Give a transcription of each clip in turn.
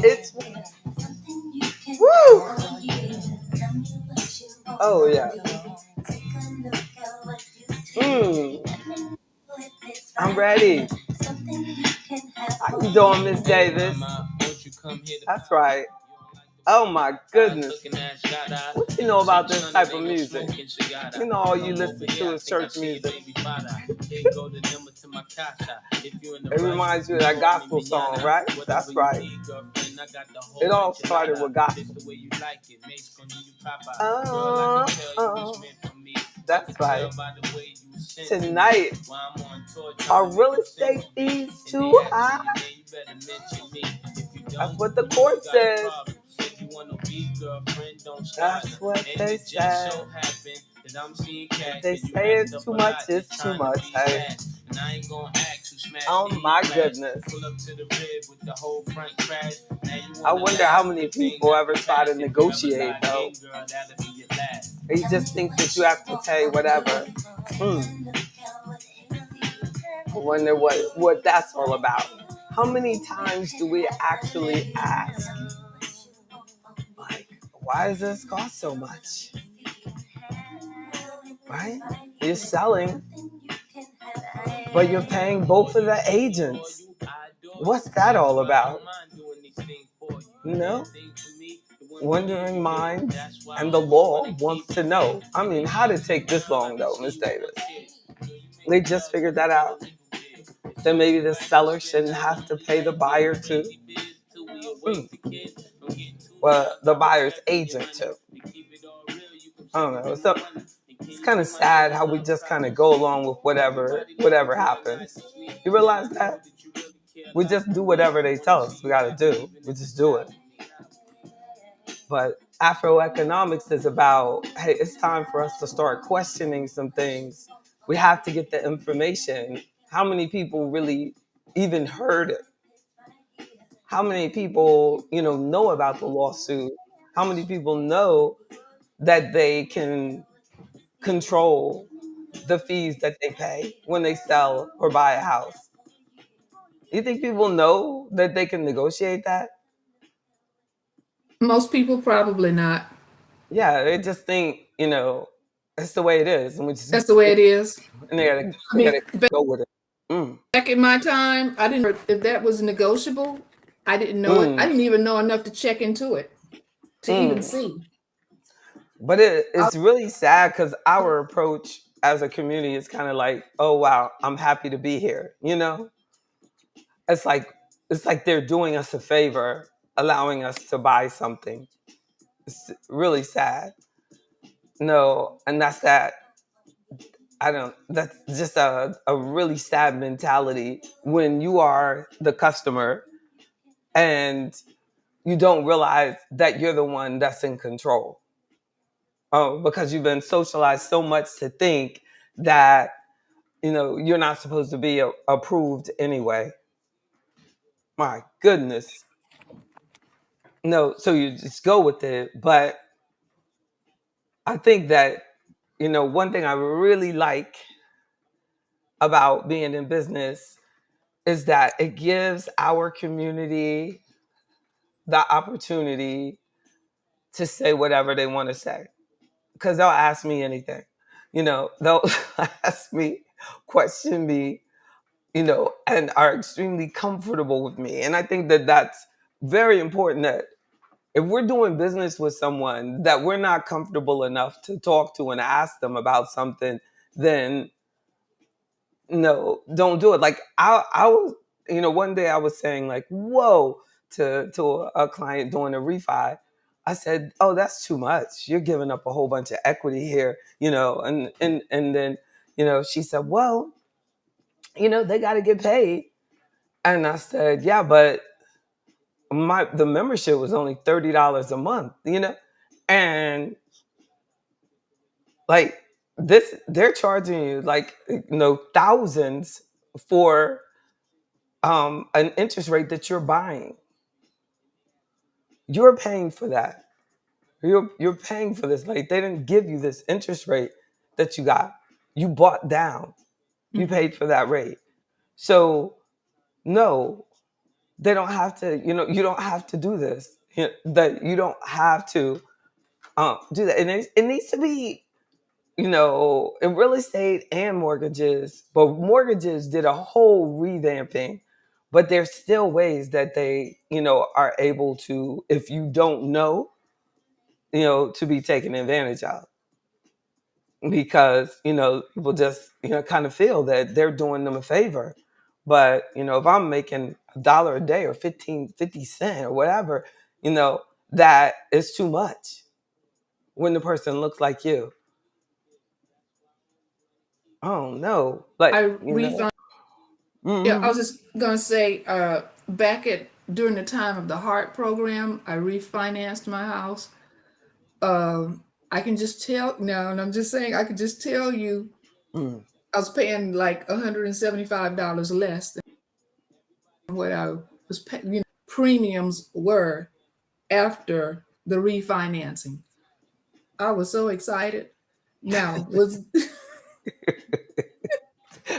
It's woo. Oh yeah. Mm, I'm ready. How you doing, Miss Davis? That's right. Oh my goodness. What you know about this type of music? You know all you listen to is church music. It reminds you of that gospel song, right? That's right. It all started with gospel. Uh, uh, that's right. Tonight, are real estate fees too high? That's what the court said. That's what they said. If they say it's too much, it's too much. Hey. Oh my goodness. I wonder how many people ever try to negotiate though. They just think that you have to pay whatever. I wonder what that's all about. How many times do we actually ask, like, why does this cost so much? Right? You're selling, but you're paying both of the agents. What's that all about? You know? Wondering minds and the law wants to know. I mean, how did it take this long though, Miss Davis? They just figured that out. Then maybe the seller shouldn't have to pay the buyer too. Well, the buyer's agent too. I don't know. So it's kind of sad how we just kind of go along with whatever happens. You realize that? We just do whatever they tell us we got to do. We just do it. But AfroEconomics is about, hey, it's time for us to start questioning some things. We have to get the information. How many people really even heard it? How many people, know about the lawsuit? How many people know that they can control the fees that they pay when they sell or buy a house? You think people know that they can negotiate that? Most people probably not. Yeah, they just think, it's the way it is, and we just That's the way it is. and they gotta I they mean, gotta go with it. Mm, back in my time, I didn't know if that was negotiable. I didn't know it. I mm, didn't even know enough to check into it to even mm. see. But it's really sad because our approach as a community is kind of like, oh wow, I'm happy to be here. It's like it's like they're doing us a favor, allowing us to buy something. It's really sad. No, and that's that. I don't. That's just a really sad mentality when you are the customer and you don't realize that you're the one that's in control. Oh, because you've been socialized so much to think that you're not supposed to be approved anyway. My goodness. No, so you just go with it. But I think that one thing I really like about being in business is that it gives our community the opportunity to say whatever they want to say because they'll ask me anything. They'll ask me, question me, and are extremely comfortable with me. And I think that that's very important, that if we're doing business with someone that we're not comfortable enough to talk to and ask them about something, then no, don't do it. Like I was, one day I was saying like, whoa, to a client doing a refi. I said, oh, that's too much. You're giving up a whole bunch of equity here, and then, she said, well, they got to get paid. And I said, yeah, but the membership was only $30 a month, and like this, they're charging you like thousands for an interest rate that you're buying. You're paying for that. You're paying for this. Like they didn't give you this interest rate that you got. You bought down. You Mhm. paid for that rate. So no, they don't have to, you don't have to do this. That you don't have to do that. And it needs to be, in real estate and mortgages, but mortgages did a whole revamping, but there's still ways that they, are able to, if you don't know, to be taken advantage of, because, people just, kind of feel that they're doing them a favor. But, if I'm making $1 a day or 50 cents or whatever, that is too much when the person looks like you. Oh no. Like, I refund. Yeah, I was hmm just gonna say, back at during the time of the HEART program, I refinanced my house. I can just tell now, and I'm just saying, I can just tell you, mm, I was paying like $175 less than what I was paying, premiums were after the refinancing. I was so excited. Now,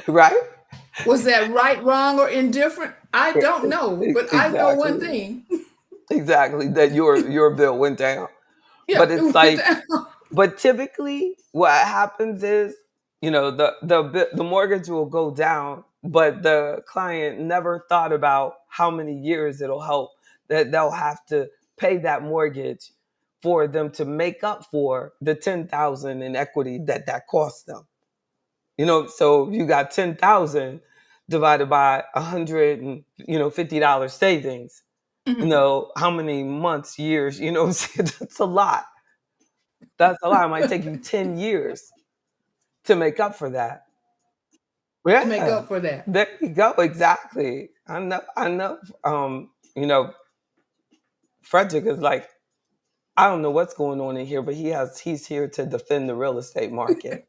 right? was that right, wrong, or indifferent? I don't know, but I know one Exactly. thing. Exactly. That your bill went down. Yeah, But it it's went like, down. but typically what happens is, the mortgage will go down, but the client never thought about how many years it'll help that they'll have to pay that mortgage for them to make up for the 10,000 in equity that costs them. So you got 10,000 divided by 150 savings. Mhm. How many months, years? That's a lot. That's a lot. It might take you 10 years to make up for that. To make Yeah, up for that. there you go. Exactly. I know. I know. Frederick is like, I don't know what's going on in here, but he's here to defend the real estate market.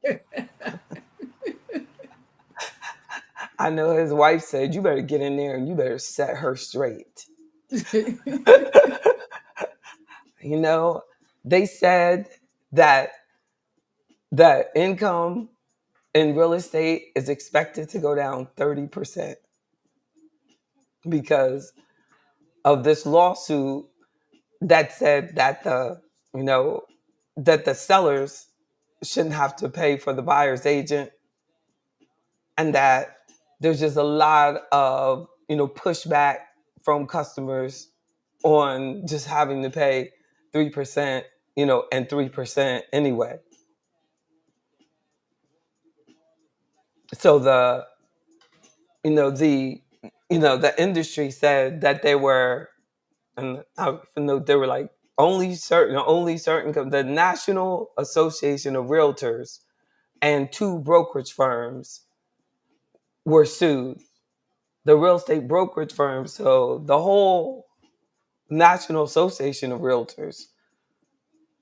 I know his wife said, "You better get in there and you better set her straight." You know, they said that the income in real estate is expected to go down 30% because of this lawsuit that said that you know the sellers shouldn't have to pay for the buyer's agent, and that there's just a lot of pushback from customers on just having to pay 3%, and 3% anyway. So the industry said that they were, and I know they were like, only certain the National Association of Realtors and two brokerage firms were sued. The real estate brokerage firms, so the whole National Association of Realtors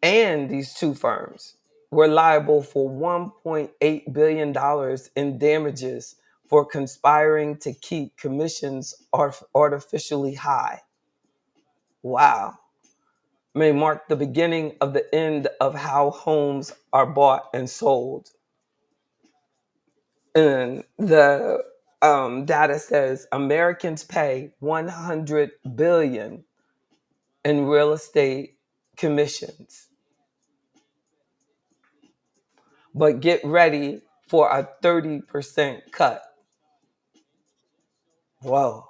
and these two firms were liable for $1.8 billion in damages for conspiring to keep commissions artificially high. Wow. May mark the beginning of the end of how homes are bought and sold. And the data says Americans pay 100 billion in real estate commissions, but get ready for a 30% cut. Whoa.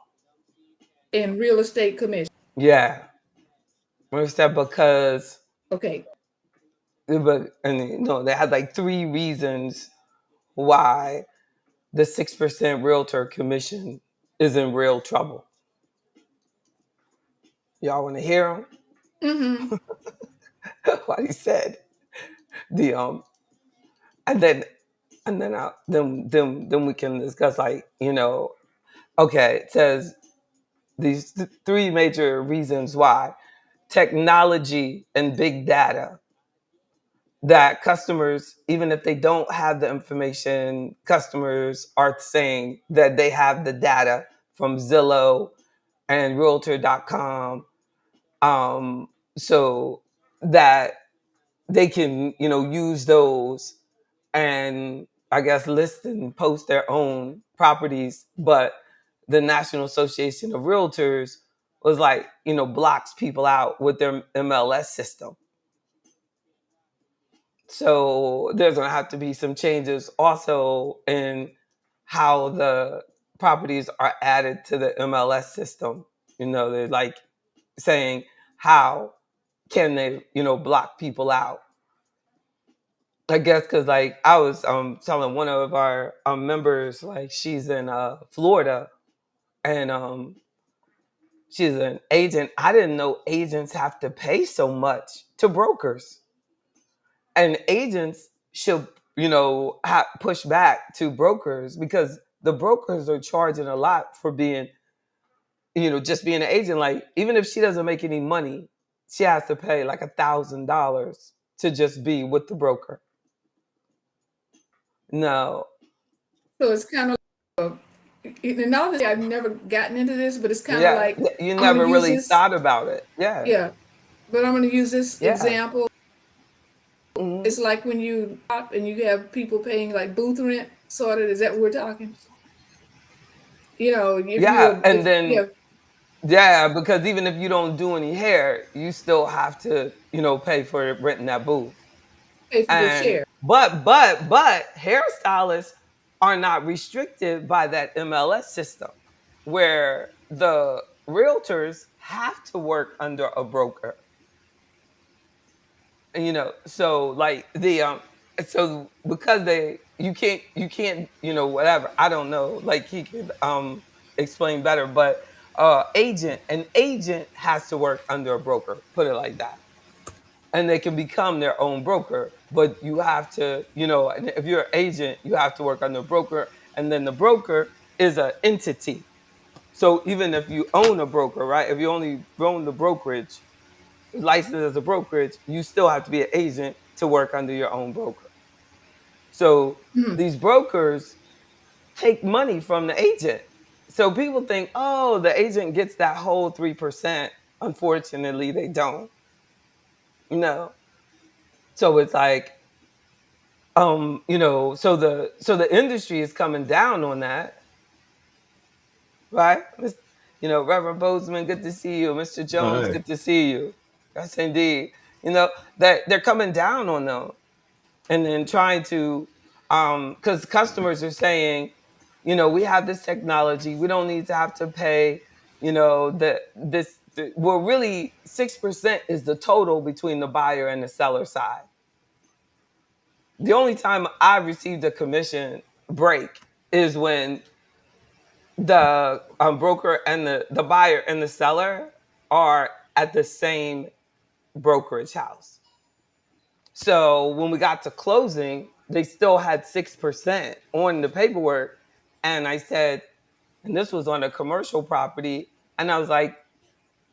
In real estate commission. Yeah. What's that? Because, Okay. but, and they had like three reasons why the 6% realtor commission is in real trouble. Y'all want to hear Mm-hmm. them? What he said. The and then then we can discuss, like, okay, it says these three major reasons why: technology and big data, that customers, even if they don't have the information, customers are saying that they have the data from Zillow and realtor.com, um so that they can use those and, I guess, list and post their own properties, but the National Association of Realtors was like, blocks people out with their MLS system. So there's going to have to be some changes also in how the properties are added to the MLS system. They're like saying, how can they, block people out? I guess because like I was telling one of our members, like she's in Florida, and she's an agent. I didn't know agents have to pay so much to brokers, and agents should push back to brokers because the brokers are charging a lot for being just being an agent. Like even if she doesn't make any money, she has to pay like $1,000 to just be with the broker. No. So it's kind of and obviously I've never gotten into this, but it's kind of Yeah, like you I'm going never to use really this. thought about it. Yeah, Yeah, but I'm going to use this yeah. example. Hmm. It's like when you shop and you have people paying like booth rent, sort of. Is that what we're talking? If Yeah, you and if then yeah, yeah, because even if you don't do any hair, you still have to pay for renting that booth. pay for the And chair. but hairstylists are not restricted by that MLS system, where the realtors have to work under a broker. So like the so because they you can't whatever, I don't know, like he could explain better, but an agent has to work under a broker, put it like that, and they can become their own broker, but you have to, and if you're an agent, you have to work under a broker, and then the broker is an entity. So even if you own a broker, right, if you only own the brokerage, licensed as a brokerage, you still have to be an agent to work under your own broker. So Hmm. these brokers take money from the agent. So people think, oh, the agent gets that whole 3%. Unfortunately, they don't. No. So it's like, so the industry is coming down on that, right? Reverend Bozeman, good to see you. Mr. Jones, Hi. good to see you. Yes, indeed. That they're coming down on them, and then trying to because customers are saying, we have this technology, we don't need to have to pay, well, really 6% is the total between the buyer and the seller side. The only time I received a commission break is when the broker and the buyer and the seller are at the same brokerage house. So when we got to closing, they still had 6% on the paperwork. And I said, and this was on a commercial property. And I was like,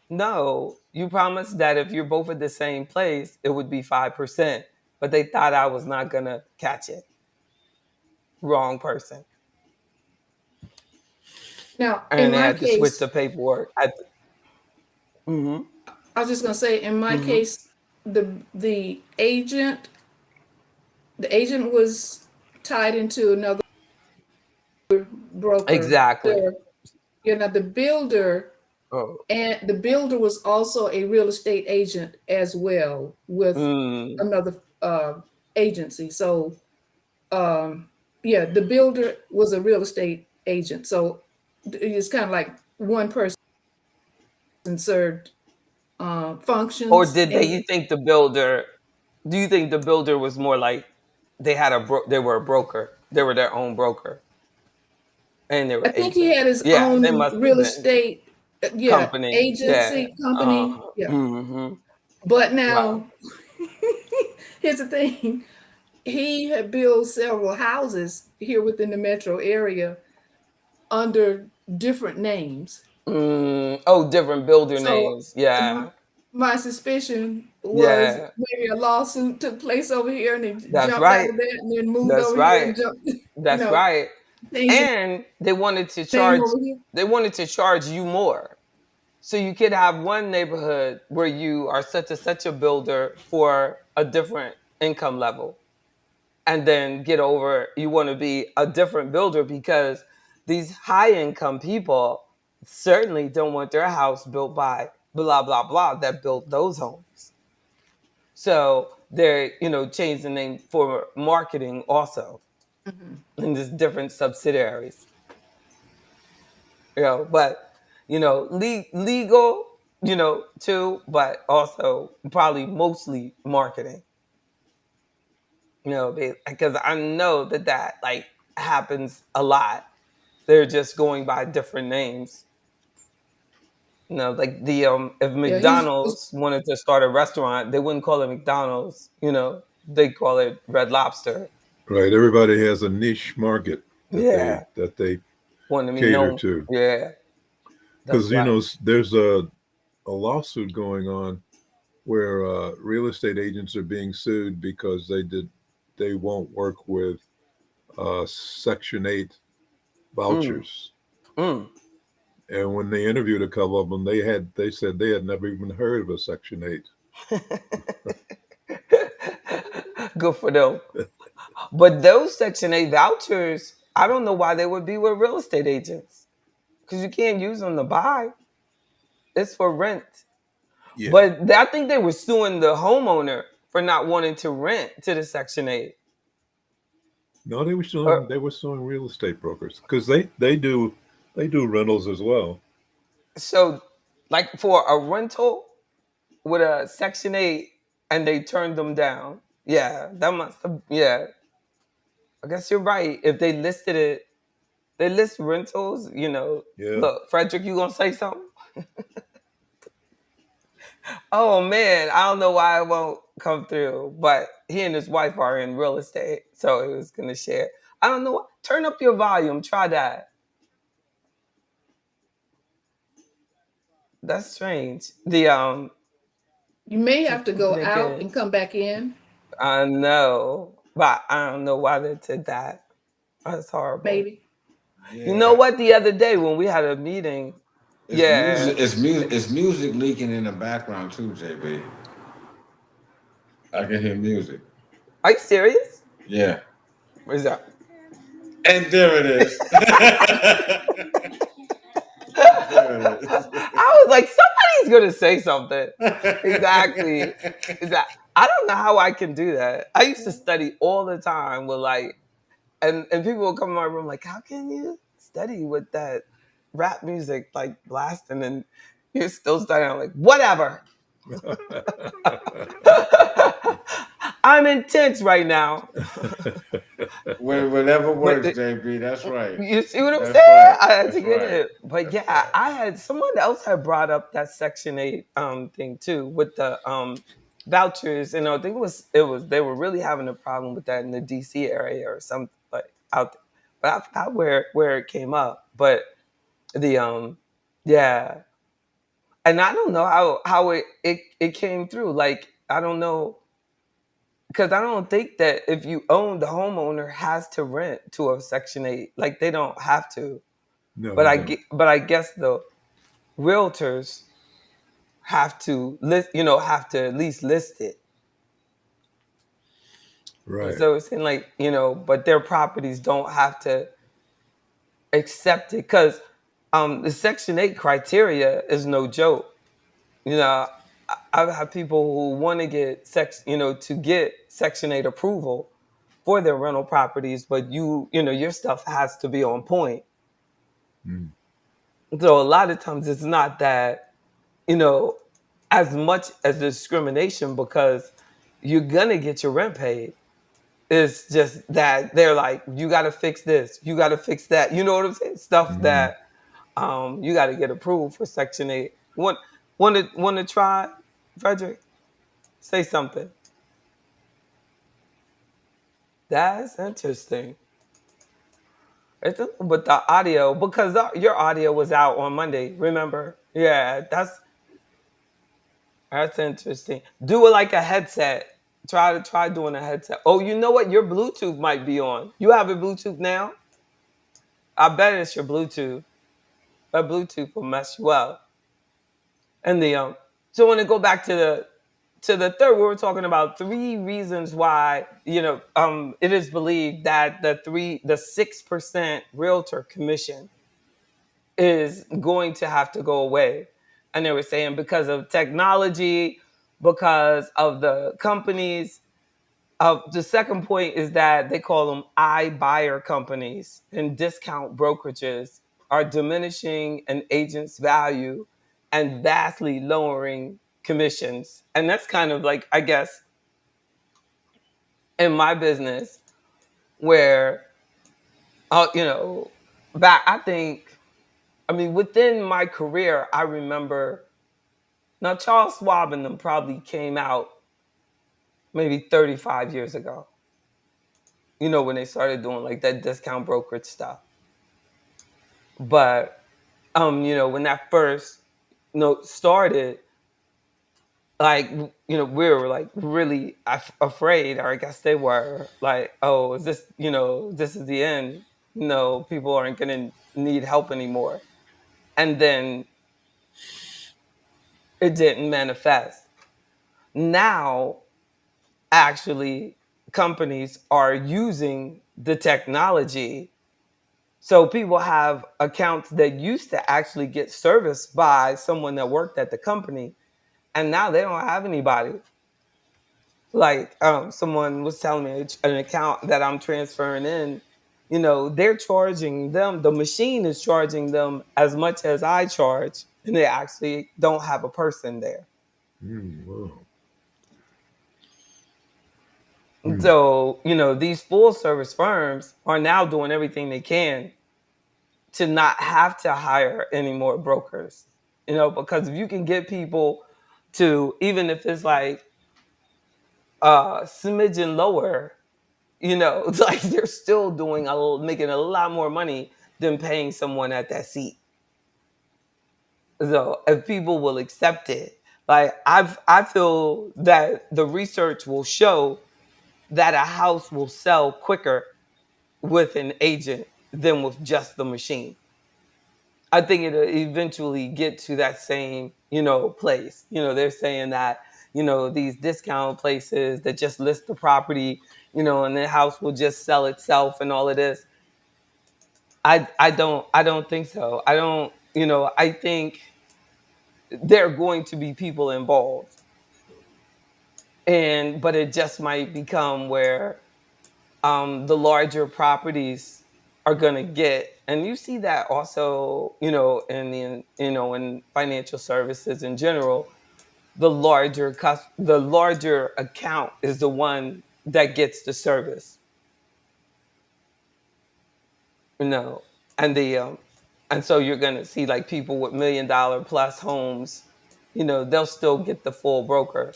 no, you promised that if you're both at the same place, it would be 5%. But they thought I was not going to catch it. Wrong person. Now, in And they my had to switch case, the paperwork. Mm-hmm, I was just going to say, in my mm-hmm. case, the agent was tied into another broker. Exactly. The builder Oh. and the builder was also a real estate agent as well with Mm. another agency. So yeah, the builder was a real estate agent. So it's kind of like one person served Or functions. did they? And You think the builder? Do you think the builder was more like they were a broker, they were their own broker, and they I were think he had agents? his Yeah, they own must have real been estate, yeah, company. Yeah. agency company. Yeah. Mm-hmm. But Wow. now, here's the thing. He had built several houses here within the metro area under different names. Oh, different builder So names. my, Yeah. my suspicion was Yeah. maybe a lawsuit took place over here and he That's jumped out right. of that and then moved That's over here right. and jumped, That's right. changed the And they wanted to name charge. over here. They wanted to charge you more. So you could have one neighborhood where you are such a builder for a different income level, and then you want to be a different builder because these high income people certainly don't want their house built by blah blah blah that built those homes. So they're, change the name for marketing also Mhm. in just different subsidiaries. But legal, too, but also probably mostly marketing. Because I know that like happens a lot. They're just going by different names. Like if Yeah, McDonald's wanted to start a restaurant, they wouldn't call it McDonald's. They call it Red Lobster. Right. Everybody has a niche market Yeah, that they want to be cater known. to. Yeah, that's Because right. there's a lawsuit going on where real estate agents are being sued because they won't work with Section 8 Mm, vouchers. mm. And when they interviewed a couple of them, they said they had never even heard of a Section 8. Good for them. But those Section 8 vouchers, I don't know why they would be with real estate agents because you can't use them to buy. It's for rent. Yeah. But I think they were suing the homeowner for not wanting to rent to the Section 8. No, Or, they were suing real estate brokers because they do rentals as well. so, like for a rental with a Section 8 and they turned them down. Yeah, that must have, yeah. I guess you're right. If they listed it, they list rentals, Yeah. Look, Frederick, you gonna say something? Oh man, I don't know why it won't come through, but he and his wife are in real estate, so he was gonna share. I don't know. Turn up your volume. Try that. That's strange. you may To have to go make out it. and come back in, I know, but I don't know why they did that. That's horrible. maybe. You know Yeah, what? The other day when we had a meeting, it's yeah. music. It's music. It's music leaking in the background too, JB. I can hear music. Are you serious? Yeah, Where's that? and there it is. There it is. I was like, somebody's gonna say something. Exactly. Is that I don't know how I can do that. I used to study all the time with like, and people would come in my room like, how can you study with that rap music like blasting and you're still studying? I'm like, whatever. I'm intense right now. Whatever But works, JB. That's right. you see what I'm That's saying? right. I had to That's get right. it. But That's yeah, right. I had someone else had brought up that Section 8 thing too with the vouchers. I think it was they were really having a problem with that in the DC area or something like out there. But I forgot where it came up. But the yeah. And I don't know how it came through. Like I don't know because I don't think that if you own the homeowner has to rent to a Section 8. Like they don't have to. No, But they I don't. get, but I guess the realtors have to list, have to at least list it. Right. So it's in like, but their properties don't have to accept it because the Section 8 criteria is no joke. You know, I've had people who want to get to get Section 8 approval for their rental properties, but your stuff has to be on point. Mm. So a lot of times it's not that, you know, as much as discrimination because you're gonna get your rent paid. It's just that they're like, you gotta fix this, you gotta fix that. You know what I'm saying? Stuff Hmm. that you gotta get approved for Section 8. Want to try, Frederick? Say something. That's interesting. But the audio, because your audio was out on Monday, remember? Yeah, that's interesting. Do it like a headset. Try doing a headset. Oh, you know what? Your Bluetooth might be on. You have a Bluetooth now? I bet it's your Bluetooth. But Bluetooth will mess you up. And the so when I go back to to the third, we were talking about three reasons why, it is believed that the 6% realtor commission is going to have to go away. And they were saying because of technology, because of the companies. The second point is that they call them iBuyer companies, and discount brokerages are diminishing an agent's value and vastly lowering commissions. And that's kind of like, I guess, in my business, where, you know, back, I mean, within my career, I remember, now Charles Schwab and them probably came out maybe 35 years ago, when they started doing like that discount brokerage stuff. But when that first started, like, we were like really afraid, or I guess they were like, oh, is this, this is the end. People aren't going to need help anymore. And then it didn't manifest. Now, actually, companies are using the technology. So people have accounts that used to actually get serviced by someone that worked at the company, and now they don't have anybody. Like, someone was telling me an account that I'm transferring in, they're charging them, the machine is charging them as much as I charge, and they actually don't have a person there. Wow. So, these full service firms are now doing everything they can to not have to hire any more brokers, because if you can get people to, even if it's like smidgen lower, it's like they're still making a lot more money than paying someone at that seat. So if people will accept it, like, I feel that the research will show that a house will sell quicker with an agent than with just the machine. I think it'll eventually get to that same, place. They're saying that, these discount places that just list the property, and the house will just sell itself and all of this. I don't think so. I think there are going to be people involved. But it just might become where the larger properties are going to get, and you see that also, in financial services in general, the larger account is the one that gets the service, you know, and and so you're going to see like people with $1 million plus homes, they'll still get the full broker,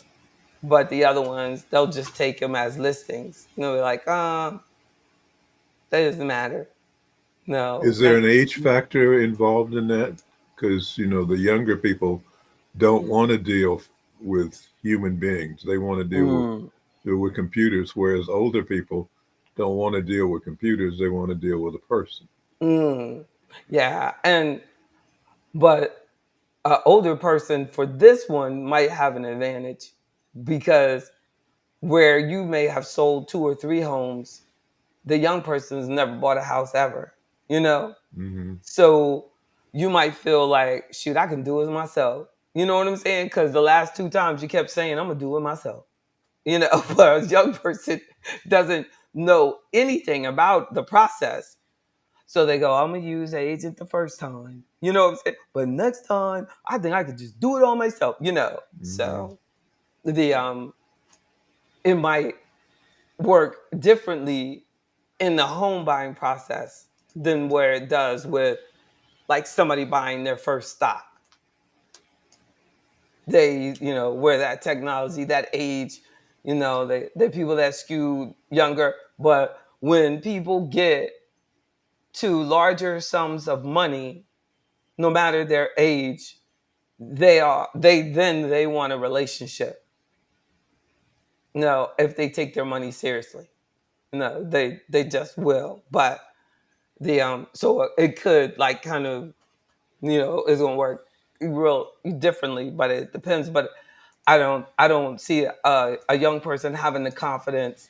but the other ones, they'll just take them as listings. They're like, that doesn't matter. No. Is there an age factor involved in that? Because, the younger people don't want to deal with human beings. They want to Mm, deal with computers, whereas older people don't want to deal with computers. They want to deal with a person. mm. Yeah, but an older person for this one might have an advantage, because where you may have sold 2 or 3 homes, the young person's never bought a house ever, you know? Hmm. So you might feel like, shoot, I can do it myself. You know what I'm saying? Because the last 2 times you kept saying, I'm going to do it myself. But a young person doesn't know anything about the process. So they go, I'm going to use an agent the first time. You know what I'm saying? But next time, I think I could just do it all myself. Hmm. So it might work differently in the home buying process than where it does with like somebody buying their first stock. Where that technology, that age, the people that skewed younger. But when people get to larger sums of money, no matter their age, they want a relationship. No, if they take their money seriously. No, they just will. But so it could like kind of, it's gonna work real differently, but it depends. But I don't see a young person having the confidence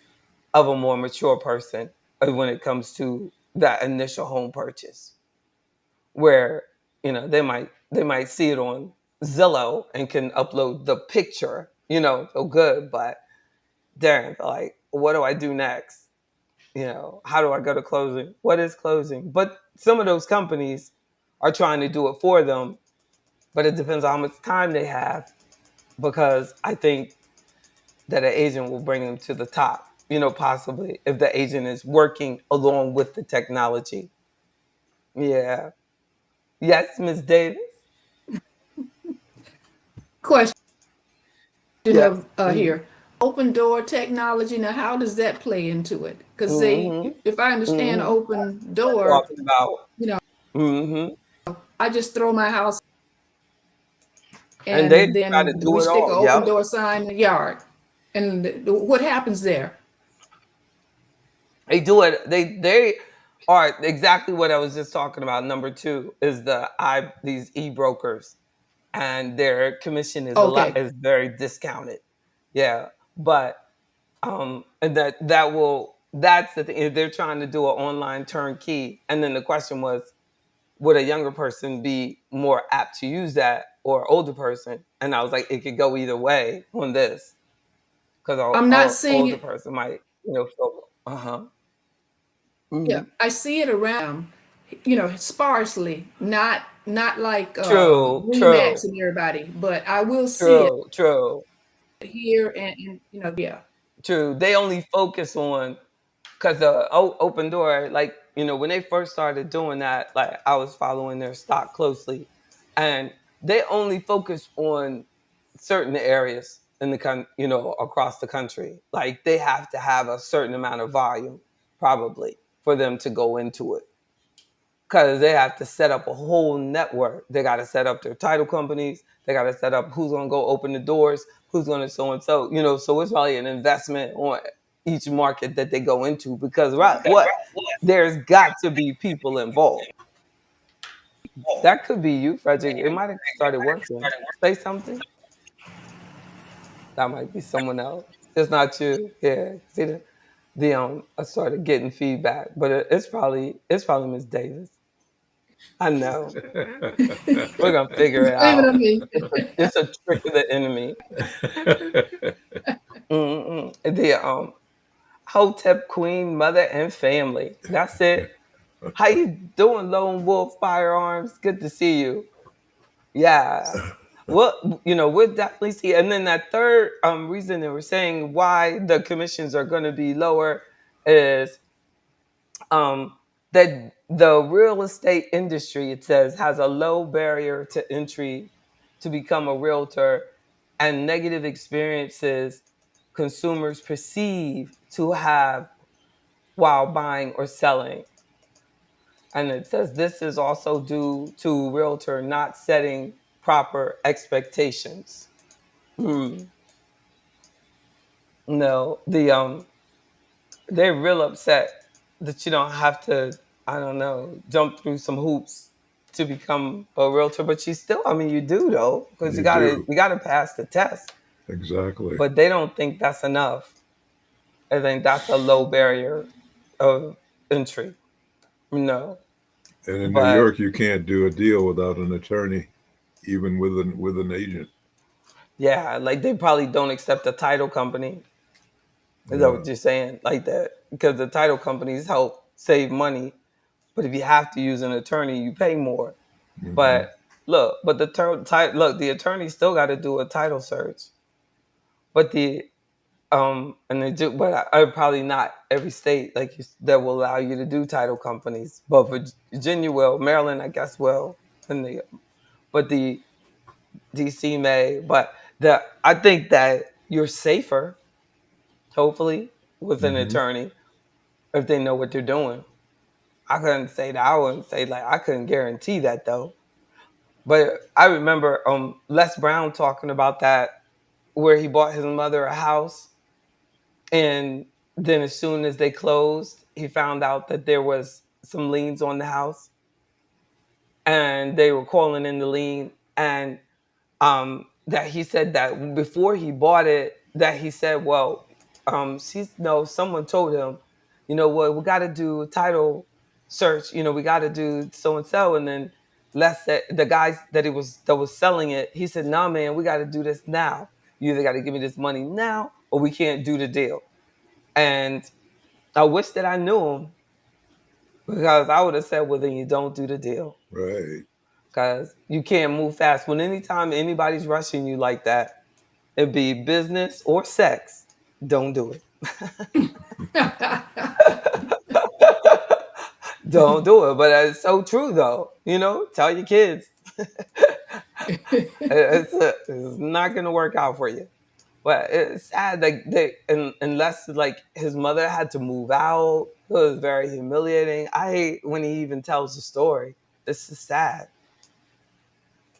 of a more mature person when it comes to that initial home purchase, where they might see it on Zillow and can upload the picture, so good, but then like, what do I do next? How do I go to closing? What is closing? But some of those companies are trying to do it for them, but it depends on how much time they have, because I think that an agent will bring them to the top, possibly if the agent is working along with the technology. Yeah. Yes, Miss Davis. Question Yes. of here. Open door technology. Now, how does that play into it? Because Mm-hmm. if I understand Mm-hmm. open door, Talking about. you know, Mm-hmm. I just throw my house And they and try to then do we it stick an all. open Yep. door sign in the yard. And what happens there? They do it. They are exactly what I was just talking about. Number two is these e-brokers, and their commission is Okay. very discounted. Yeah, but and that's the thing. If they're trying to do an online turnkey, and then the question was, would a younger person be more apt to use that, or older person? And I was like, it could go either way on this, because I'm not a seeing older it. person might, feel, Yeah, mhm. I see it around, sparsely, not like True, true, Remax and everybody, but I will see it true, true, here and yeah. true. They only focus on, because open door, like, when they first started doing that, like, I was following their stock closely, and they only focus on certain areas in across the country. Like, they have to have a certain amount of volume, probably, for them to go into it, because they have to set up a whole network. They got to set up their title companies. They got to set up who's going to go open the doors, who's going to so and so. So it's probably an investment on each market that they go into, because what there's got to be people involved. That could be you, Frederick. It might have started working. Say something. That might be someone else. It's not you. Yeah. See I started getting feedback, but it's probably Miss Davis. I know. We're gonna figure it Blame it out. on me. It's a trick of the enemy. The Hotep Queen, Mother and Family. That's it. How you doing, Lone Wolf Firearms? Good to see you. Yeah. Well, we'll definitely see. And then that third reason they were saying why the commissions are going to be lower is um, that the real estate industry, it says, has a low barrier to entry to become a realtor, and negative experiences consumers perceive to have while buying or selling. And it says this is also due to realtor not setting proper expectations. Hmm. No, they're real upset that you don't have to, I don't know, jump through some hoops to become a realtor, but you still, I mean, you do though, because you You gotta do. you gotta pass the test. Exactly. But they don't think that's enough. I think that's a low barrier of entry. No, And in New but York, you can't do a deal without an attorney, even with an agent. yeah, like they probably don't accept a title company. Is that Yeah. what you're saying? Like that, because the title companies help save money, but if you have to use an attorney, you pay more. Hmm. But but the attorney still got to do a title search. But and they do, but probably not every state that will allow you to do title companies. But Virginia will, Maryland, I guess will, and the DC may. But I think that you're safer, hopefully, with an Hmm. attorney if they know what they're doing. I wouldn't say, like, I couldn't guarantee that though. But I remember Les Brown talking about that, where he bought his mother a house, and then as soon as they closed, he found out that there was some liens on the house, and they were calling in the lien, and that he said that before he bought it, that he said, well, someone told him, what, we got to do a title search, we got to do so and so, and then Les said, the guys that was selling it, he said, nah, man, we got to do this now. You either got to give me this money now, or we can't do the deal. And I wish that I knew him, because I would have said, well, then you don't do the deal, Right. because you can't move fast. When anytime anybody's rushing you like that, it be business or sex, don't do it. Don't do it. But it's so true, though. Tell your kids. It's not going to work out for you. But it's sad, like unless like his mother had to move out. It was very humiliating. I hate when he even tells the story. This is sad.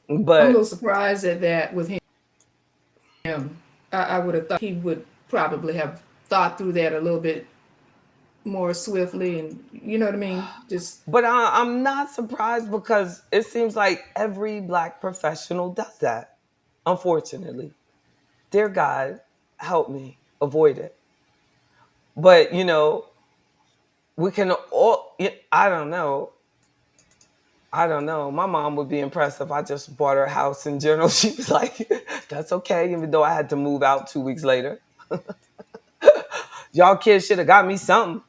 I'm a But little surprised at that with him. I would have thought he would probably have thought through that a little bit more swiftly, and you know what I mean? Just I'm not surprised, because it seems like every Black professional does that. Unfortunately, dear God, help me avoid it. But we can all. I don't know. I don't know. My mom would be impressed if I just bought her house in general. She was like, "That's okay," even though I had to move out 2 weeks later. Y'all kids should have got me something.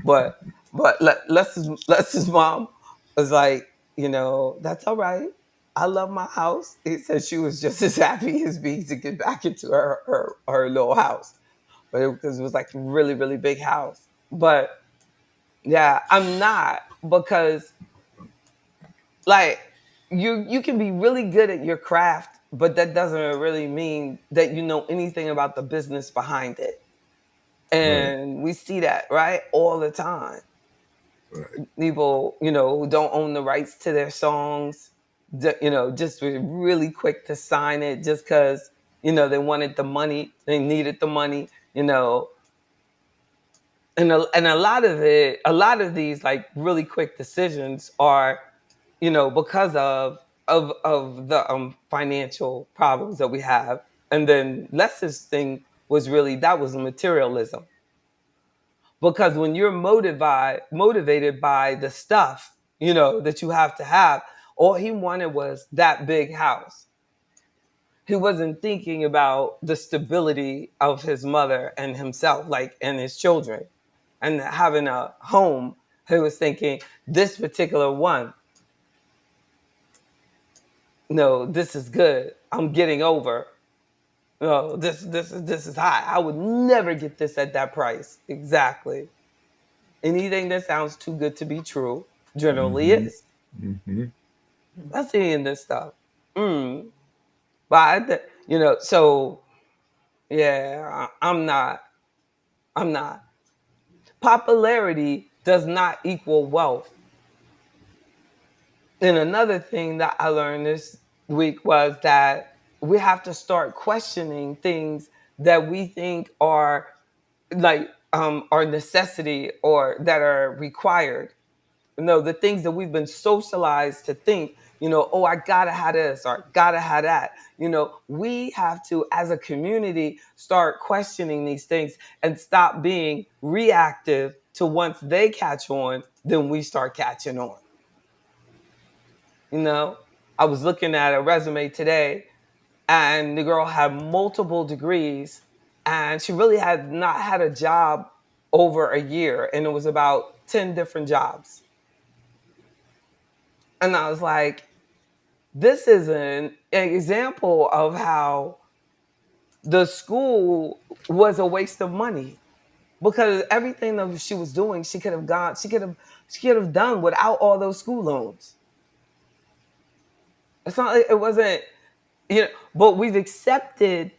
But Lester's mom was like, that's all right. I love my house. He said she was just as happy as me to get back into her little house, but because it was like a really, really big house. But yeah, I'm not, because like you can be really good at your craft, but that doesn't really mean that you know anything about the business behind it. Right. And we see that, right, all the time. Right. People, who don't own the rights to their songs, just were really quick to sign it just because, they wanted the money, they needed the money, and a lot of these like really quick decisions are, because of the financial problems that we have. And then Les's thing was really, that was materialism. Because when you're motivated by the stuff, that you have to have, all he wanted was that big house. He wasn't thinking about the stability of his mother and himself, like, and his children, and having a home. He was thinking, this particular one, no, this is good. I'm getting over. No, this is high. I would never get this at that price. Exactly. Anything that sounds too good to be true generally Mm-hmm. is. Mm-hmm. I'm seeing this stuff. But so yeah, I'm not. I'm not. Popularity does not equal wealth. And another thing that I learned this week was that we have to start questioning things that we think are like are necessity or that are required. The things that we've been socialized to think, oh, I gotta have this or gotta have that. We have to, as a community, start questioning these things and stop being reactive to once they catch on, then we start catching on. I was looking at a resume today, and the girl had multiple degrees, and she really had not had a job over a year, and it was about 10 different jobs. And I was like, this is an example of how the school was a waste of money, because everything that she was doing, she could have done without all those school loans. It's not like it wasn't, but we've accepted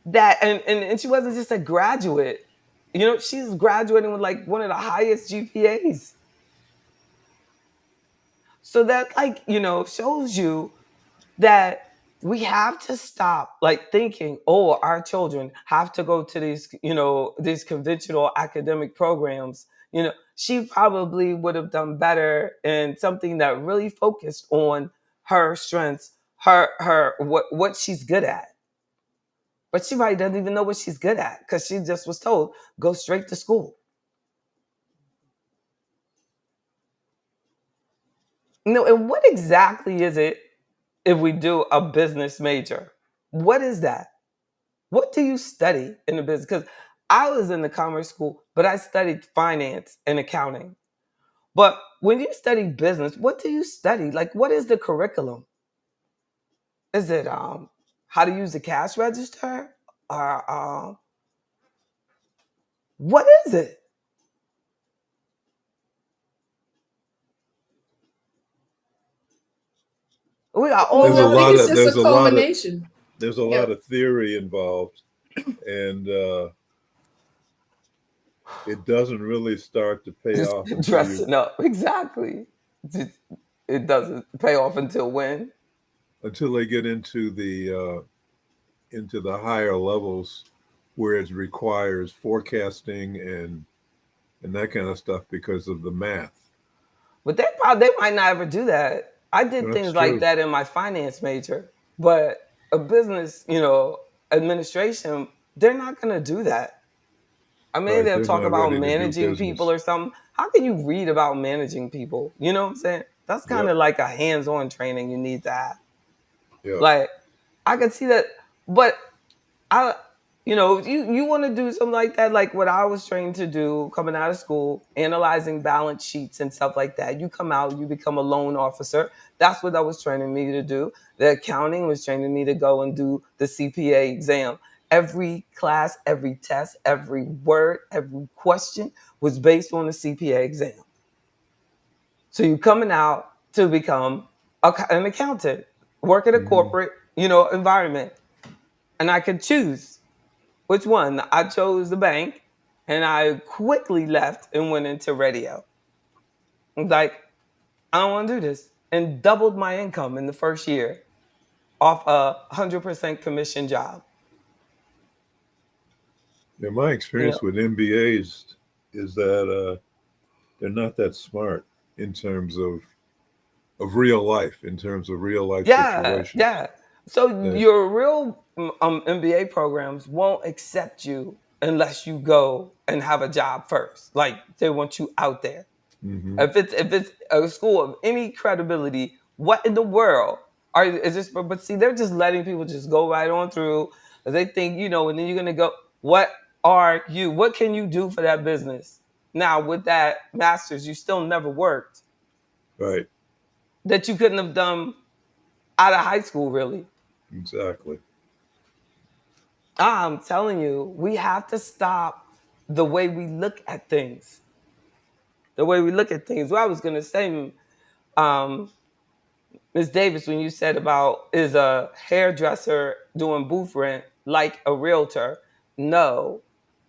that, and she wasn't just a graduate. She's graduating with like one of the highest GPAs. So that, like, shows you that we have to stop like thinking, oh, our children have to go to these conventional academic programs. She probably would have done better in something that really focused on her strengths, her what she's good at. But she probably doesn't even know what she's good at because she just was told go straight to school. No, and what exactly is it if we do a business major? What is that? What do you study in the business? Because I was in the commerce school, but I studied finance and accounting. But when you study business, what do you study? Like, what is the curriculum? Is it how to use the cash register, or what is it? We got all There's a I think lot these. it's of just a culmination. there's a Yeah. lot of theory involved, and it doesn't really start to pay Just off until you dressing up. Exactly. It doesn't pay off until when? until they get into the higher levels where it requires forecasting and that kind of stuff because of the math. But they might not ever do that. I did That's things like true. that in my finance major, but a business, administration, they're not going to do that. I mean, Right. they'll They're talk not about ready to do managing people business. or something. How can you read about managing people? You know what I'm saying? That's kind Yep. of like a hands-on training you need to have. Yep. Like, I could see that, but I, if you want to do something like that, like what I was trained to do coming out of school, analyzing balance sheets and stuff like that. You come out, you become a loan officer. That's what that was training me to do. The accounting was training me to go and do the CPA exam. Every class, every test, every word, every question was based on the CPA exam. So you coming out to become an accountant, work at a Hmm. corporate, environment, and I could choose which one. I chose the bank, and I quickly left and went into radio. I was like, I don't want to do this, and doubled my income in the first year off a 100% commission job. Yeah, my You know, experience with MBAs is that they're not that smart in terms of real life, in terms of real life yeah, situations. yeah. So That your real MBA programs won't accept you unless you go and have a job first. Like they want you out there. hmm If it's a school of any credibility, what in the world is this? But see, they're just letting people just go right on through. They think, and then you're gonna go. What are you? What can you do for that business? Now with that master's, you still never worked. right, That you couldn't have done out of high school, really. exactly. I'm telling you, we have to stop the way we look at things. The way we look at things. What I was gonna say, um, Ms. Davis, when you said about is a hairdresser doing booth rent like a realtor? No,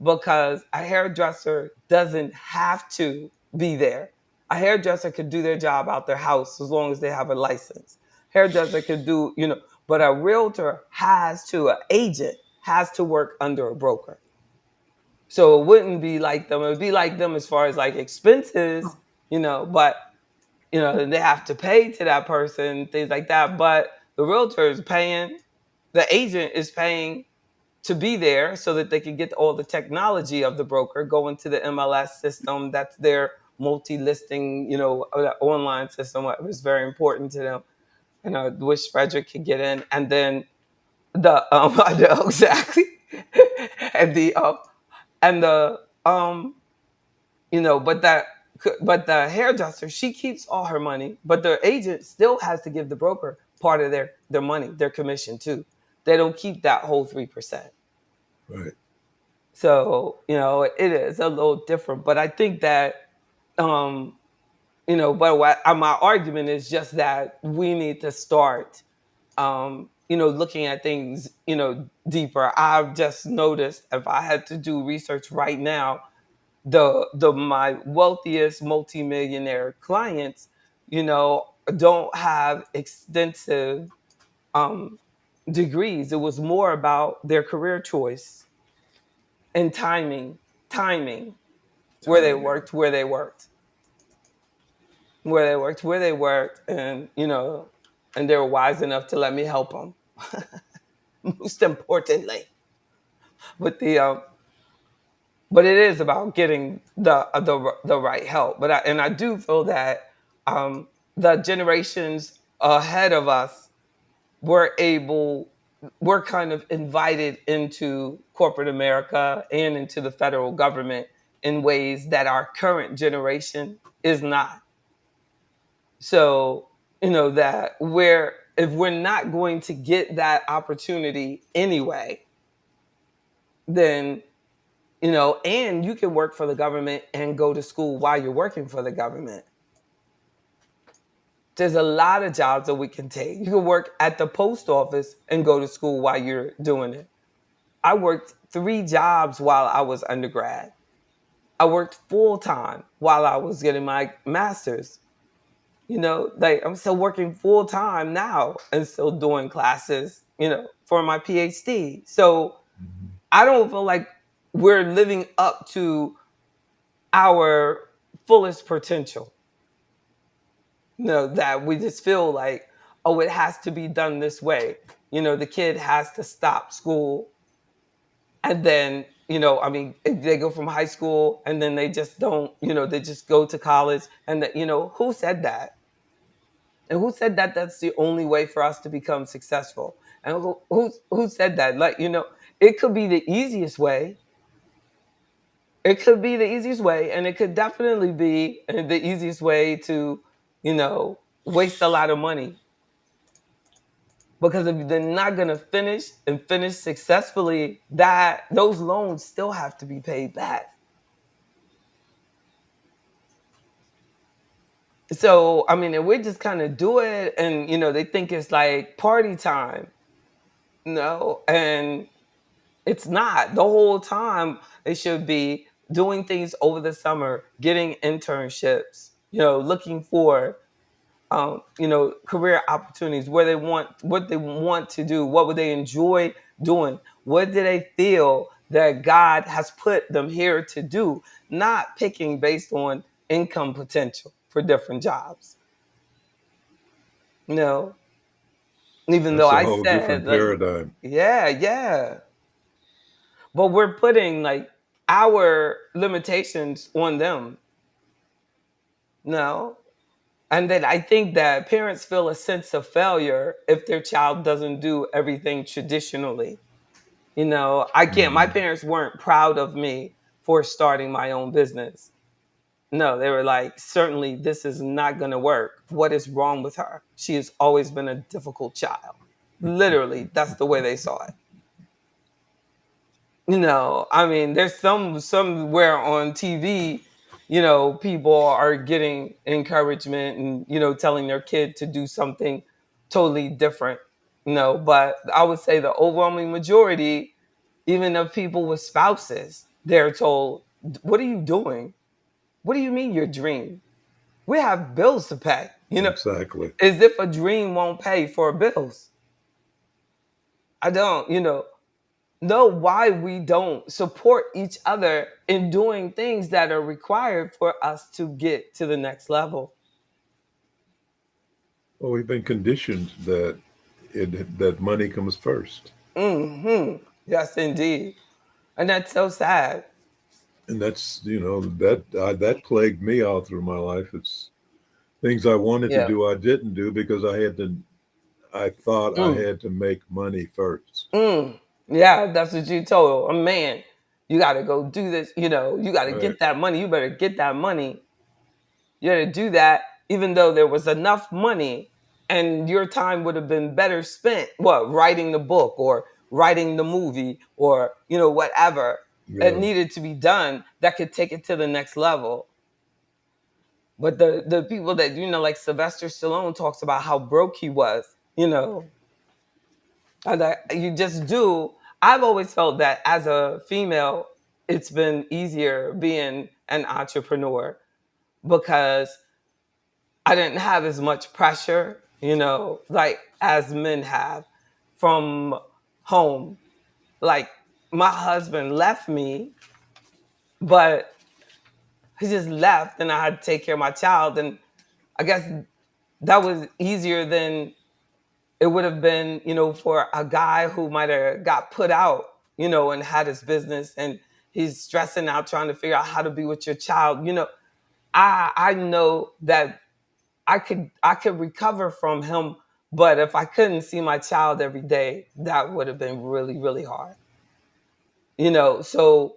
because a hairdresser doesn't have to be there. A hairdresser could do their job out their house as long as they have a license. Hairdresser could do, but a realtor an agent has to work under a broker. So it wouldn't be like them. It would be like them as far as like expenses, but they have to pay to that person, things like that. But the realtor is paying, the agent is paying to be there so that they can get all the technology of the broker, go into the MLS system. That's their multi-listing, online system. It was very important to them. I wish Frederick could get in. And then I know exactly. and the, and the, but the hairdresser, she keeps all her money, but the agent still has to give the broker part of their money, their commission too. They don't keep that whole 3%. Right. So it is a little different, but I think that um but my argument is just that we need to start looking at things deeper. I've just noticed if I had to do research right now, the my wealthiest multimillionaire clients, don't have extensive um, degrees. It was more about their career choice and timing, where they Timing. worked, where they worked, where they worked, and and they were wise enough to let me help them. Most importantly, with the but it is about getting the right help. But I do feel that um, the generations ahead of us were able, were kind of invited into corporate America and into the federal government in ways that our current generation is not. So, that where if we're not going to get that opportunity anyway, then, and you can work for the government and go to school while you're working for the government. There's a lot of jobs that we can take. You can work at the post office and go to school while you're doing it. I worked 3 jobs while I was undergrad. I worked full time while I was getting my master's. Like I'm still working full time now and still doing classes, for my PhD. So Mhm. I don't feel like we're living up to our fullest potential. That we just feel like, oh, it has to be done this way. The kid has to stop school, and then, I mean, they go from high school and then they just don't, they just go to college. And that, who said that? And who said that that's the only way for us to become successful? And who said that? Like, it could be the easiest way. It could be the easiest way, and it could definitely be the easiest way to, waste a lot of money. Because if they're not gonna finish successfully, that those loans still have to be paid back. So I mean, and we just kind of do it, and they think it's like party time, and it's not. The whole time they should be doing things over the summer, getting internships, looking for career opportunities where they want what they want to do, what would they enjoy doing, what do they feel that God has put them here to do, not picking based on income potential for different jobs. No, even though That's a I whole said different like, paradigm. yeah, yeah, but we're putting like our limitations on them. No. And then I think that parents feel a sense of failure if their child doesn't do everything traditionally. I can't, my Mhm. parents weren't proud of me for starting my own business. No, they were like, certainly this is not going to work. What is wrong with her? She has always been a difficult child. Literally, that's the way they saw it. I mean, there's somewhere on TV, people are getting encouragement and, telling their kid to do something totally different. But I would say the overwhelming majority, even of people with spouses, they're told, what are you doing? What do you mean your dream? We have bills to pay, Exactly. as if a dream won't pay for bills. I don't, know why we don't support each other in doing things that are required for us to get to the next level. Well, we've been conditioned that money comes first, Yes, indeed. And that's so sad. and that's that plagued me all through my life. It's things I wanted to Yeah. do I didn't do because I thought I Mm, had to make money first. mm. Yeah, that's what you told a man. You got to go do this. You got to Right. get that money. You better get that money. You had to do that, even though there was enough money, and your time would have been better spent, what, writing the book or writing the movie or, whatever it Yeah. needed to be done that could take it to the next level. But the people that, like Sylvester Stallone talks about how broke he was, and that you just do. I've always felt that as a female, it's been easier being an entrepreneur because I didn't have as much pressure, like as men have from home. Like my husband left me, but he just left and I had to take care of my child. And I guess that was easier than It would have been, for a guy who might have got put out, and had his business, and he's stressing out trying to figure out how to be with your child. I know that I could recover from him, but if I couldn't see my child every day, that would have been really, really hard. So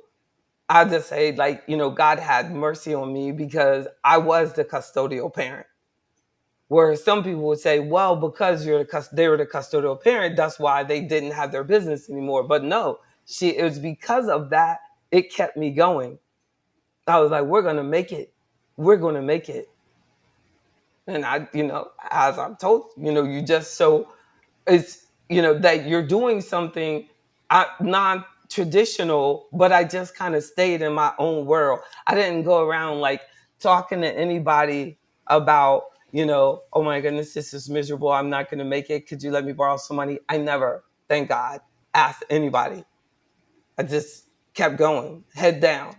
I just say, like, God had mercy on me because I was the custodial parent. Where some people would say, well, because they were the custodial parent, that's why they didn't have their business anymore. But no, it was because of that, it kept me going. I was like, we're gonna make it. We're gonna make it. And as I'm told, you just so it's that you're doing something non-traditional, but I just kind of stayed in my own world. I didn't go around like talking to anybody about, oh my goodness, this is miserable, I'm not going to make it, could you let me borrow some money? I never, thank God, asked anybody. I just kept going, head down.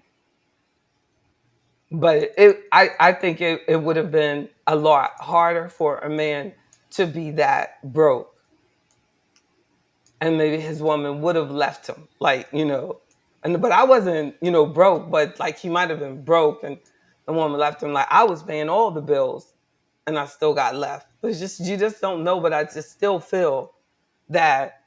But I think it would have been a lot harder for a man to be that broke, and maybe his woman would have left him, like, but I wasn't, broke, but like he might have been broke, and the woman left him. Like, I was paying all the bills, and I still got left. It's just, you just don't know, but I just still feel that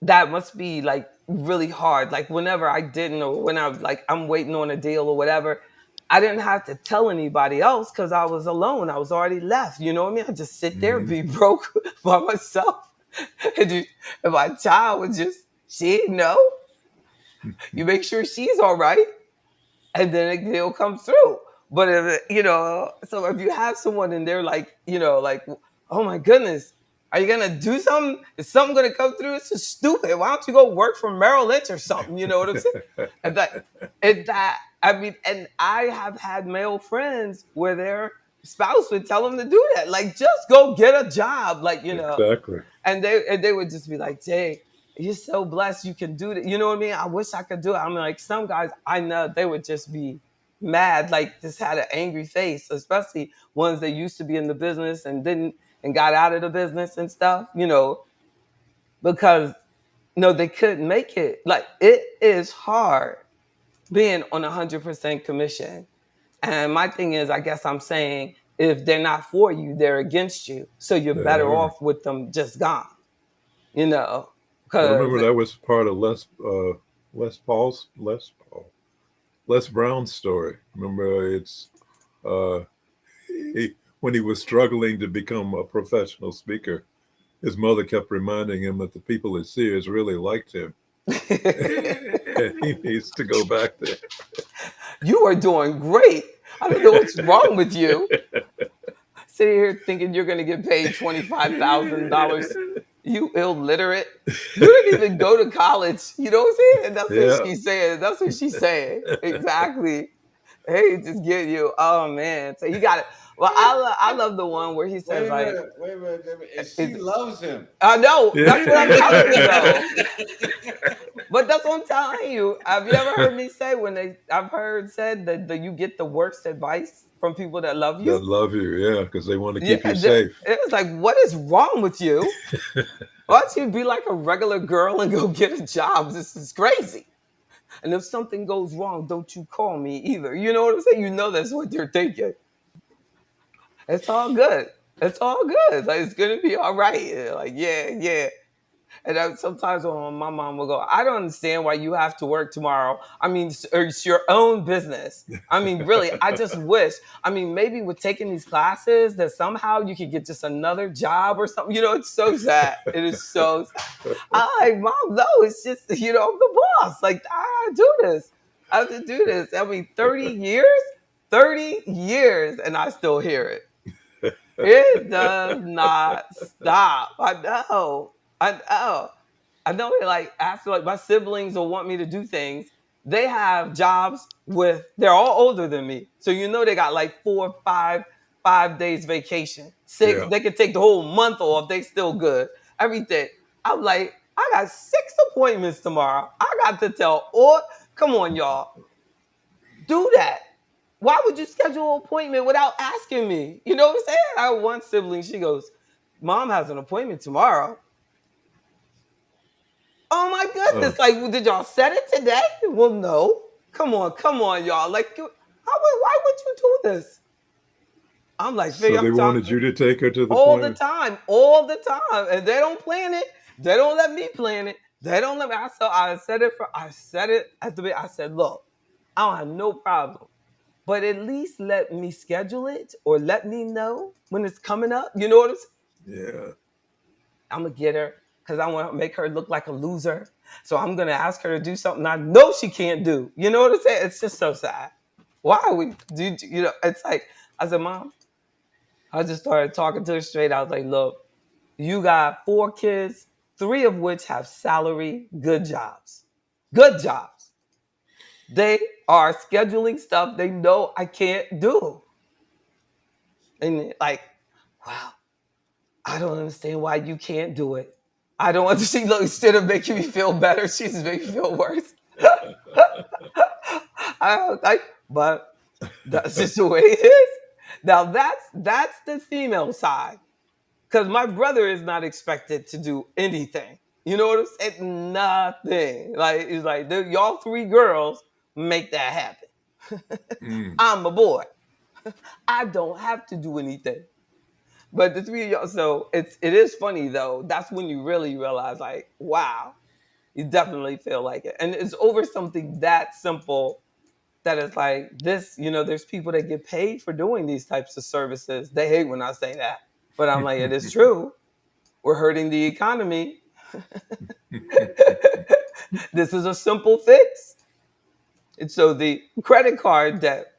that must be like really hard. Like, whenever I didn't, or when I'm waiting on a deal or whatever, I didn't have to tell anybody else because I was alone. I was already left. You know what I mean? I just sit there, Mhm. be broke by myself. And my child was just, she didn't know. You make sure she's all right, and then a deal comes through. But so if you have someone and they're like, like, oh my goodness, are you gonna do something? Is something gonna come through? It's just stupid. Why don't you go work for Merrill Lynch or something? You know what I'm saying? And that I mean, and I have had male friends where their spouse would tell them to do that. Like, just go get a job. Like, Exactly. and they would just be like, Jay, you're so blessed you can do that. You know what I mean? I wish I could do it. I'm like, some guys I know, they would just be mad, like just had an angry face, especially ones that used to be in the business and didn't and got out of the business and stuff, because no, they couldn't make it. Like, it is hard being on 100% commission. And my thing is, I guess I'm saying, if they're not for you, they're against you. So you're They better are. off with them just gone, I because remember that was part of Les Brown's story. Remember, it's uh, when he was struggling to become a professional speaker, his mother kept reminding him that the people at Sears really liked him. And he needs to go back there. you are doing great. I don't know what's wrong with you. Sitting here thinking you're going to get paid $25,000. You illiterate. You didn't even go to college. You know what I'm saying? That's what Yeah, she's saying. That's what she's saying. Exactly. Hey, just get you. Oh man. So you got it. Well, I love the one where he says, like, Wait a minute. And she it, loves him. I know. yeah. That's what I'm telling you, though. But that's what I'm telling you. Have you ever heard me say, I've heard said that you get the worst advice from people that love That you? love you, yeah, because they want to Yeah, keep you safe. it was like, what is wrong with you? Why don't you be like a regular girl and go get a job? This is crazy. And if something goes wrong, don't you call me either. You know what I'm saying? You know that's what they're thinking. It's all good. It's all good. Like, it's gonna be all right. Like, yeah, yeah. And sometimes when my mom will go, I don't understand why you have to work tomorrow. I mean, it's your own business. I mean, really, I just wish. I mean, maybe with taking these classes, that somehow you could get just another job or something. It's so sad. It is so sad. I'm like, Mom, no, it's just, I'm the boss. Like, I do this. I have to do this. I mean, 30 years, and I still hear it. It does not stop. I know. I know. I know it, like, after, like, my siblings will want me to do things. They have jobs they're all older than me. So they got like 4, 5 days vacation. 6, Yeah. they can take the whole month off. They still good. Everything. I'm like, I got 6 appointments tomorrow. I got to tell come on, y'all. Do that. Why would you schedule an appointment without asking me? You know what I'm saying? I have one sibling, she goes, Mom has an appointment tomorrow. Oh my Oh, goodness. Like, well, did y'all set it today? Well, no. Come on, y'all. Like, why would you do this? I'm like, so figure they I'm wanted talking you to take her to the all the appointment? time, all the time. And they don't plan it. They don't let me plan it. They don't let me. I said it at the beginning. I said, look, I don't have no problem. But at least let me schedule it or let me know when it's coming up. You know what I'm saying? Yeah. I'm going to get her because I want to make her look like a loser. So I'm going to ask her to do something I know she can't do. You know what I'm saying? It's just so sad. Why are we, it's like, I said, Mom, I just started talking to her straight. I was like, look, you got 4 kids, 3 of which have salary, good jobs. Good jobs. They are scheduling stuff they know I can't do. And like, wow, I don't understand why you can't do it. I don't understand. Look, instead of making me feel better, she's making me feel worse. I don't like, but that's just the way it is. Now that's the female side. Because my brother is not expected to do anything. You know what I'm saying? Nothing. Like it's like y'all 3 girls make that happen. Mm. I'm a boy. I don't have to do anything. But the 3 of y'all, so it is funny though. That's when you really realize, like, wow, you definitely feel like it. And it's over something that simple that it's like this, there's people that get paid for doing these types of services. They hate when I say that. But I'm like, it is true. We're hurting the economy. This is a simple fix. And so the credit card debt,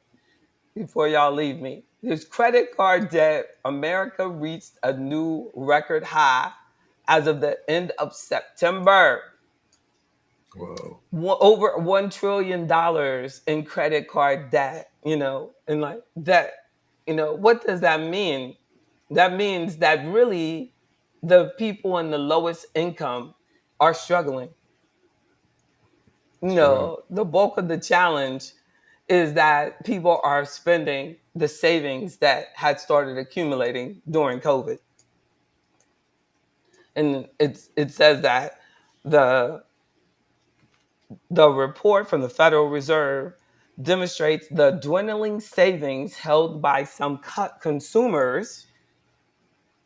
before y'all leave me, this credit card debt, America reached a new record high as of the end of September. Wow. Over $1 trillion in credit card debt, and like that, what does that mean? That means that really the people in the lowest income are struggling. That's right. The bulk of the challenge is that people are spending the savings that had started accumulating during COVID. And it says that the the report from the Federal Reserve demonstrates the dwindling savings held by some consumers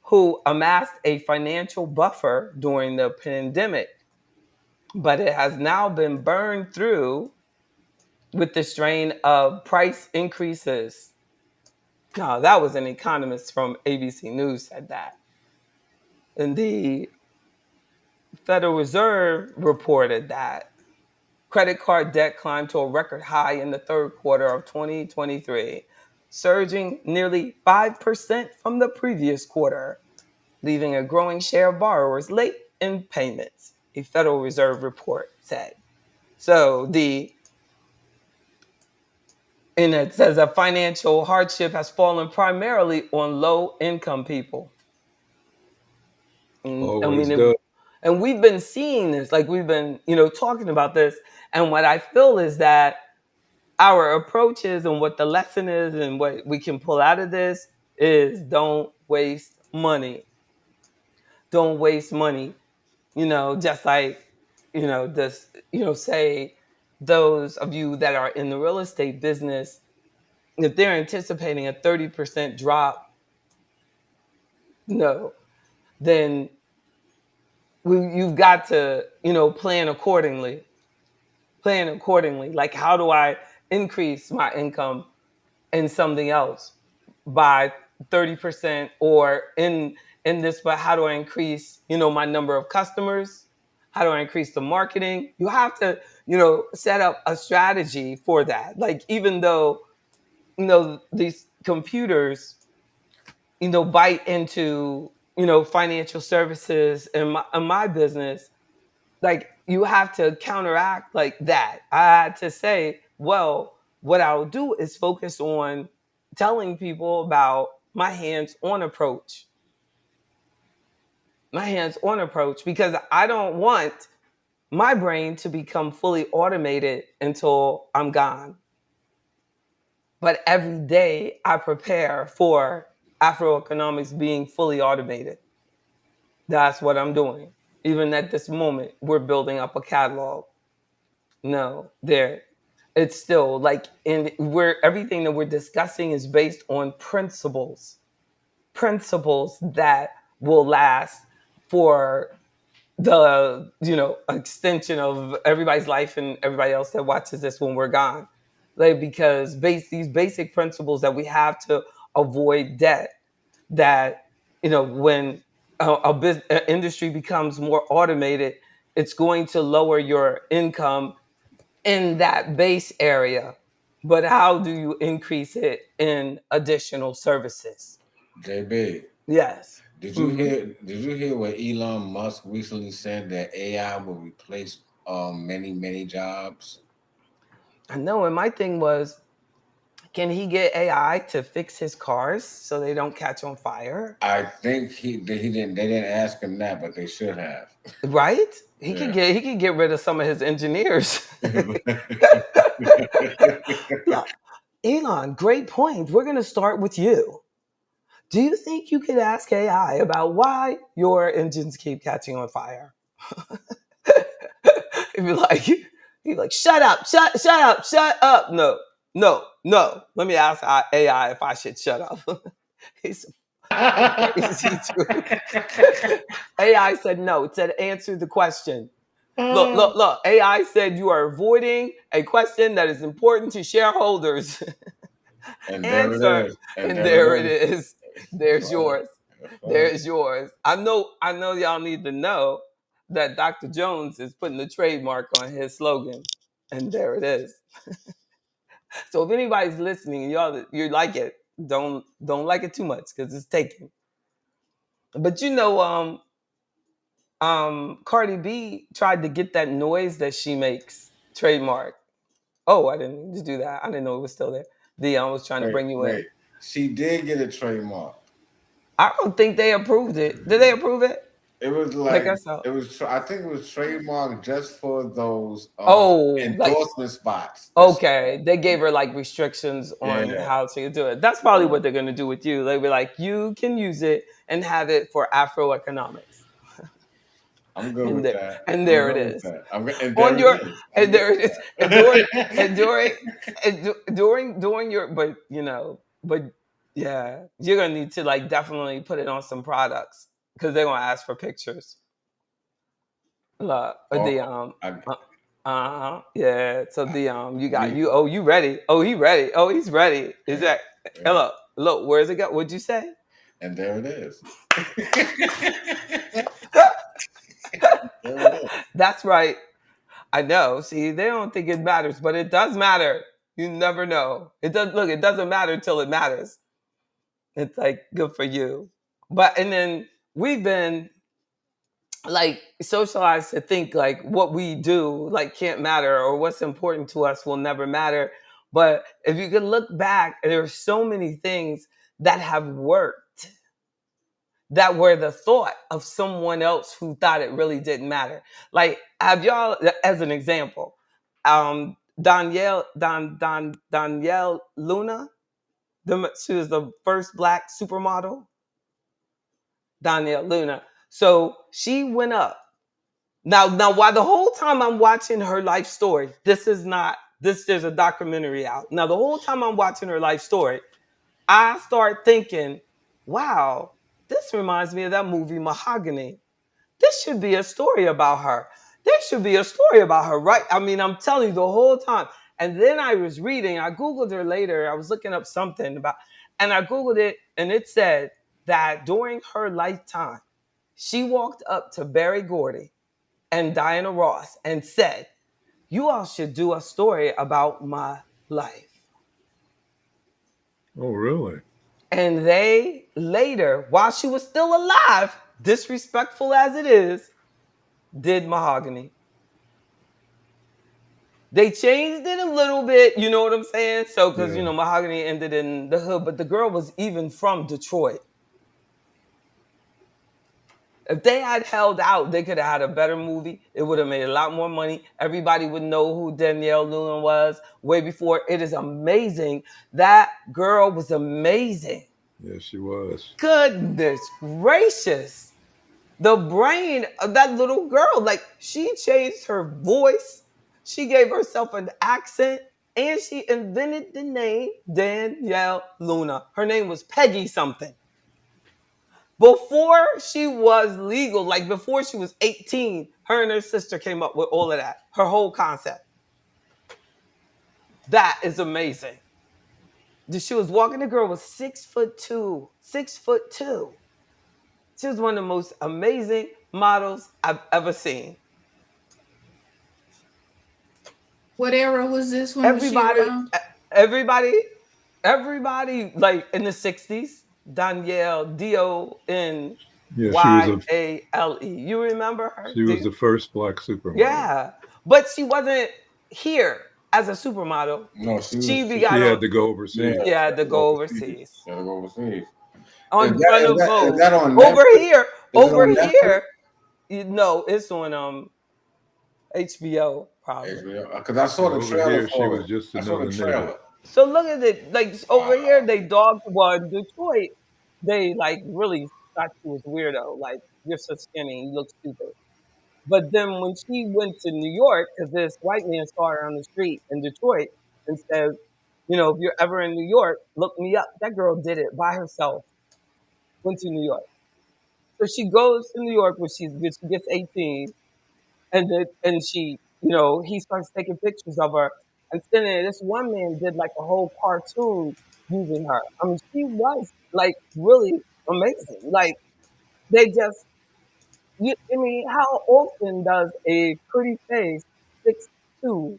who amassed a financial buffer during the pandemic, but it has now been burned through with the strain of price increases. No, that was an economist from ABC News said that. And the Federal Reserve reported that credit card debt climbed to a record high in the third quarter of 2023, surging nearly 5% from the previous quarter, leaving a growing share of borrowers late in payments, a Federal Reserve report said. So and it says that financial hardship has fallen primarily on low income people. And I Always mean, does. and we've been seeing this, like we've been, talking about this. And what I feel is that our approaches and what the lesson is and what we can pull out of this is don't waste money. Don't waste money. Just like, this, say those of you that are in the real estate business, if they're anticipating a 30% drop, no, then you've got to, plan accordingly. Plan accordingly. Like, how do I increase my income in something else by 30%, or in this, but how do I increase, my number of customers? How do I increase the marketing? You have to, set up a strategy for that. Like, even though, these computers, bite into, financial services and my business, like you have to counteract like that. I had to say, well, what I'll do is focus on telling people about my hands-on approach. My hands-on approach, because I don't want my brain to become fully automated until I'm gone. But every day I prepare for AfroEconomics being fully automated. That's what I'm doing. Even at this moment, we're building up a catalog. No, there. It's still like in where everything that we're discussing is based on principles. Principles that will last for the extension of everybody's life and everybody else that watches this when we're gone, like because these basic principles that we have to avoid debt, that when industry becomes more automated, it's going to lower your income in that base area, but how do you increase it in additional services? JB, Yes. did you Hmm. hear what Elon Musk recently said that AI will replace many jobs? I know, and my thing was, can he get AI to fix his cars so they don't catch on fire? I think he didn't they didn't ask him that, but they should have. Right? Yeah. He could get rid of some of his engineers. Look, Elon, great point. We're going to start with you. Do you think you could ask AI about why your engines keep catching on fire? He'd be like, shut up, shut up, shut up. No, no, no. Let me ask AI if I should shut up. He's crazy too. AI said no. It said answer the question. Look, look, look. AI said you are avoiding a question that is important to shareholders. And there Answer. it is. And And there there it it is. is. That's There's funny. yours. That's funny. There's yours. I know y'all need to know that Dr. Jones is putting the trademark on his slogan. And there it is. So if anybody's listening and you like it, don't like it too much because it's taken. But Cardi B tried to get that noise that she makes trademark. Oh, I didn't need to do that. I didn't know it was still there. Dion was trying to Wait, bring you in. wait. She did get a trademark. I don't think they approved it. Did they approve it? It was Make like us out. it was. I think it was trademarked just for those Oh, like endorsement spots that she had. okay. They gave her like restrictions on Yeah, how to do it. That's probably yeah. what they're gonna do with you. They'll be like, you can use it and have it for AfroEconomics. I'm good And with there that. and I'm there it good with is. that. And On there your it is. I'm and good there it with is. And during and that. during during your but yeah, you're gonna need to like definitely put it on some products because they're gonna ask for pictures. Look, Or the I, yeah. So the you got we, you. Oh, you ready? Oh, he ready. Oh, he's ready. Is yeah, that yeah. hello? Look, where's it go? What'd you say? And there it is. There it is. That's right. I know. See, they don't think it matters, but it does matter. You never know. It does. Look, it doesn't matter till it matters. It's like good for you. But and then we've been like socialized to think like what we do like can't matter or what's important to us will never matter. But if you could look back, there are so many things that have worked that were the thought of someone else who thought it really didn't matter. Like have y'all, as an example, Danielle Luna, she was the first black supermodel. Danielle Luna. So she went up. Now, while the whole time I'm watching her life story, this is not this. There's a documentary out now. The whole time I'm watching her life story, I start thinking, "Wow, this reminds me of that movie Mahogany. This should be a story about her. There should be a story about her, right? I mean, I'm telling you the whole time." And then I was reading. I googled her later. I was looking up something about, and I googled it, and it said that during her lifetime, she walked up to Barry Gordy and Diana Ross and said, "You all should do a story about my life." Oh, really? And they later, while she was still alive, disrespectful as it is, did Mahogany. They changed it a little bit, you know what I'm saying? So, because, Yeah. Mahogany ended in the hood, but the girl was even from Detroit. If they had held out, they could have had a better movie. It would have made a lot more money. Everybody would know who Danielle Luna was way before. It is amazing. That girl was amazing. Yes, she was. Goodness gracious. The brain of that little girl, like she changed her voice, she gave herself an accent, and she invented the name Danielle Luna. Her name was Peggy something. Before she was legal, like before she was 18, her and her sister came up with all of that. Her whole concept. That is amazing. She was walking, the girl was 6'2", 6'2". She was one of the most amazing models I've ever seen. What era was this? When was she Everybody, around? everybody, everybody, like in the 60s, Danielle, Yeah, she was Danyale. You remember her? she was the first black supermodel. Yeah. But she wasn't here as a supermodel. No, she She was. She began on, had to go Yeah, overseas. she had to gotta go go overseas. overseas. Gotta go overseas. On front of Is Vogue. that on Over Netflix? here, Is it over on Netflix? here, it's on HBO probably. HBO. Because I saw Yeah, the over trailer here, she for was it. just I saw the another nigger. trailer. So look at it. Like over here, Wow. they dogged one. Detroit, they like really thought she was weirdo. Like, you're so skinny, you look stupid. But then when she went to New York, because this white man saw her on the street in Detroit and said, if you're ever in New York, look me up. That girl did it by herself. Went to New York. So she goes to New York when she gets 18, and he starts taking pictures of her. And then this one man did like a whole cartoon using her. I mean, she was like really amazing. Like, they just, I mean, how often does a pretty face, 6'2"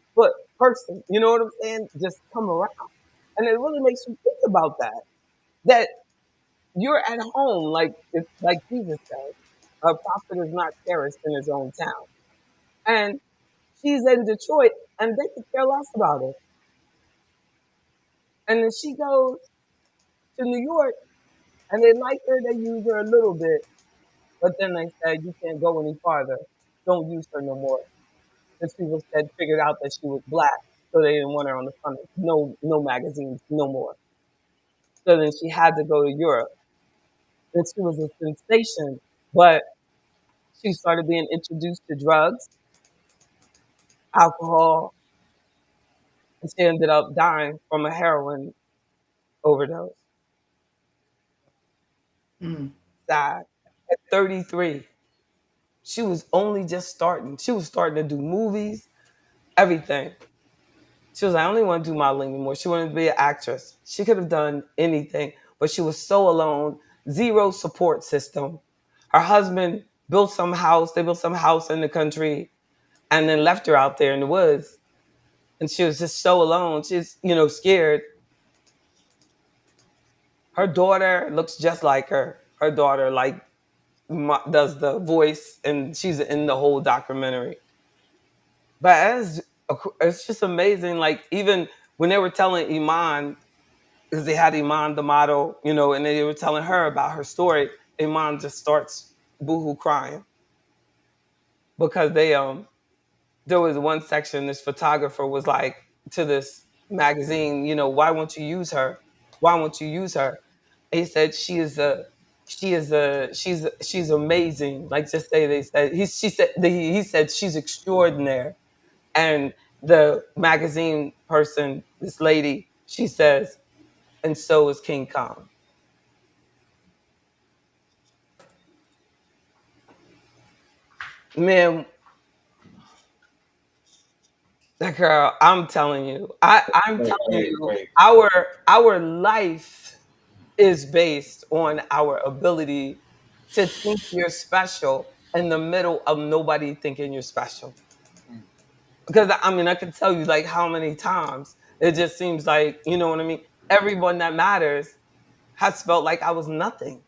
person, you know what I'm saying, just come around? And it really makes you think about that. That you're at home, like Jesus said, a prophet is not cherished in his own town. And she's in Detroit, and they could care less about her. And then she goes to New York, and they like her, they use her a little bit, but then they said, you can't go any farther. Don't use her no more. Because people said, figured out that she was black, so they didn't want her on the front of no magazines, no more. So then she had to go to Europe, and she was a sensation, but she started being introduced to drugs, alcohol, and she ended up dying from a heroin overdose. Mm. Sad. At 33. She was only just starting. She was starting to do movies, everything. She was like, I only want to do modeling anymore. She wanted to be an actress. She could have done anything, but she was so alone, zero support system. Her husband built some house. They built some house in the country and then left her out there in the woods. And she was just so alone. She's, scared. Her daughter looks just like her. Her daughter, like, does the voice, and she's in the whole documentary. But it's just amazing. Like, even when they were telling Iman, because they had Iman the model, and they were telling her about her story, Iman just starts boohoo crying because there was one section, this photographer was like to this magazine, why won't you use her? Why won't you use her? And he said she's amazing. Like, just say they said he said she's extraordinary. And the magazine person, this lady, she says, and so is King Kong. Man, that girl, I'm telling you, I'm Wait, telling wait, you, wait. our life is based on our ability to think you're special in the middle of nobody thinking you're special. Because I mean, I can tell you like how many times it just seems like, you know what I mean? Everyone that matters has felt like I was nothing.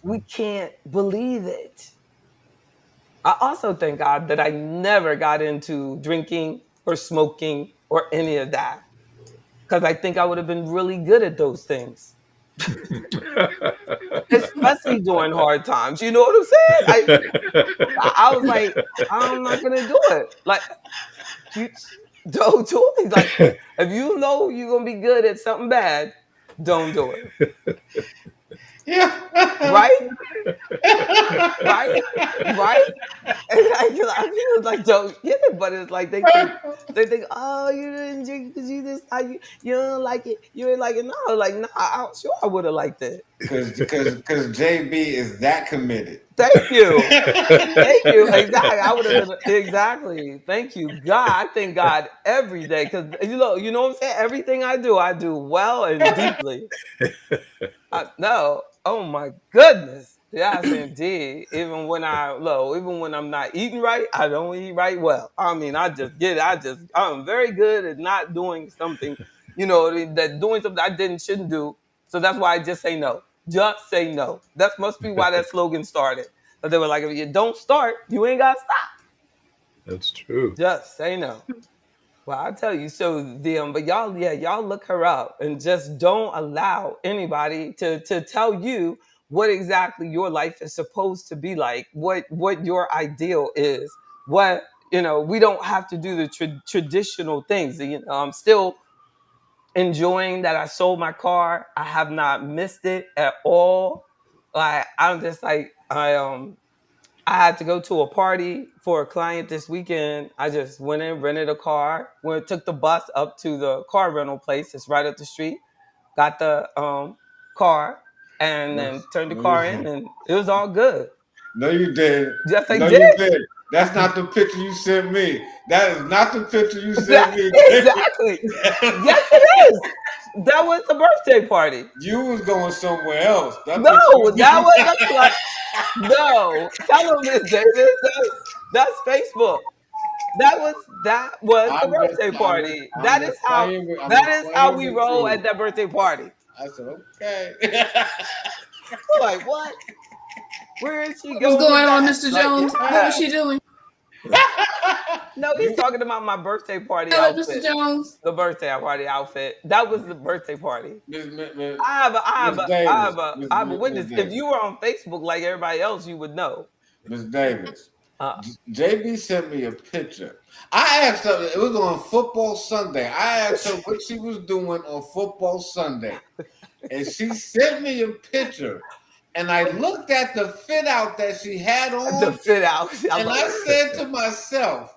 We can't believe it. I also thank God that I never got into drinking or smoking or any of that, because I think I would have been really good at those things, especially during hard times. You know what I'm saying? I was like, I'm not gonna do it. Like, you don't do it. Like, if you know you're gonna be good at something bad, don't do it. Yeah. right? Right? Right? And like, a lot of people like don't get it, but it's like they think, oh, you didn't drink because you just like you don't like it, you didn't like it. No, like no, sure I would have liked it. Cause JB is that committed. Thank you. Thank you. Exactly. I would have been exactly. Thank you. God, I thank God every day because you know what I'm saying. Everything I do well and deeply. No. Oh my goodness. Yes, indeed. Even when I'm not eating right, I don't eat right well. I mean, I just get it. I'm very good at not doing something, that doing something I didn't shouldn't do. So that's why I just say no. Just say no. That must be why that slogan started. But they were like, if you don't start, you ain't gotta stop. That's true. Just say no. Well, I tell you, but y'all, yeah, y'all look her up and just don't allow anybody to tell you what exactly your life is supposed to be like, what your ideal is. We don't have to do the traditional things. I'm still enjoying that I sold my car. I have not missed it at all. Like I'm just like I had to go to a party for a client this weekend. I just went in, rented a car, took the bus up to the car rental place. It's right up the street. Got the car and No, then turned the no, you car in, didn't. and it was all good. No, you did. Yes, I No, did. you did. That's not the picture you sent me. That is not the picture you sent me. Exactly. Yes, it is. That was the birthday party. You was going somewhere else. That No, picture that was. was that's like no. Tell them this, Davis. That's Facebook. That was the I'm just, birthday I'm just, party. I'm just I'm That just is how playing we with roll at you. that birthday party. I said, okay. We're like, what? Where is she What was going with going on, that? Mr. Like, Jones? What was yeah. she doing? No, he's You, talking about my birthday party Tell it, Mr. outfit. Jones. The birthday party outfit. That was the birthday party. Miss, Miss, Miss I Miss have a, I Davis, have a, Miss, I have a Miss, Miss witness. If Davis, you were on Facebook like everybody else, you would know. Miss Davis. Uh, JB sent me a picture. I asked her, it was on football Sunday. I asked her what she was doing on football Sunday. And she sent me a picture. And I looked at the fit out that she had the on. fit out. I And love I it. said to myself,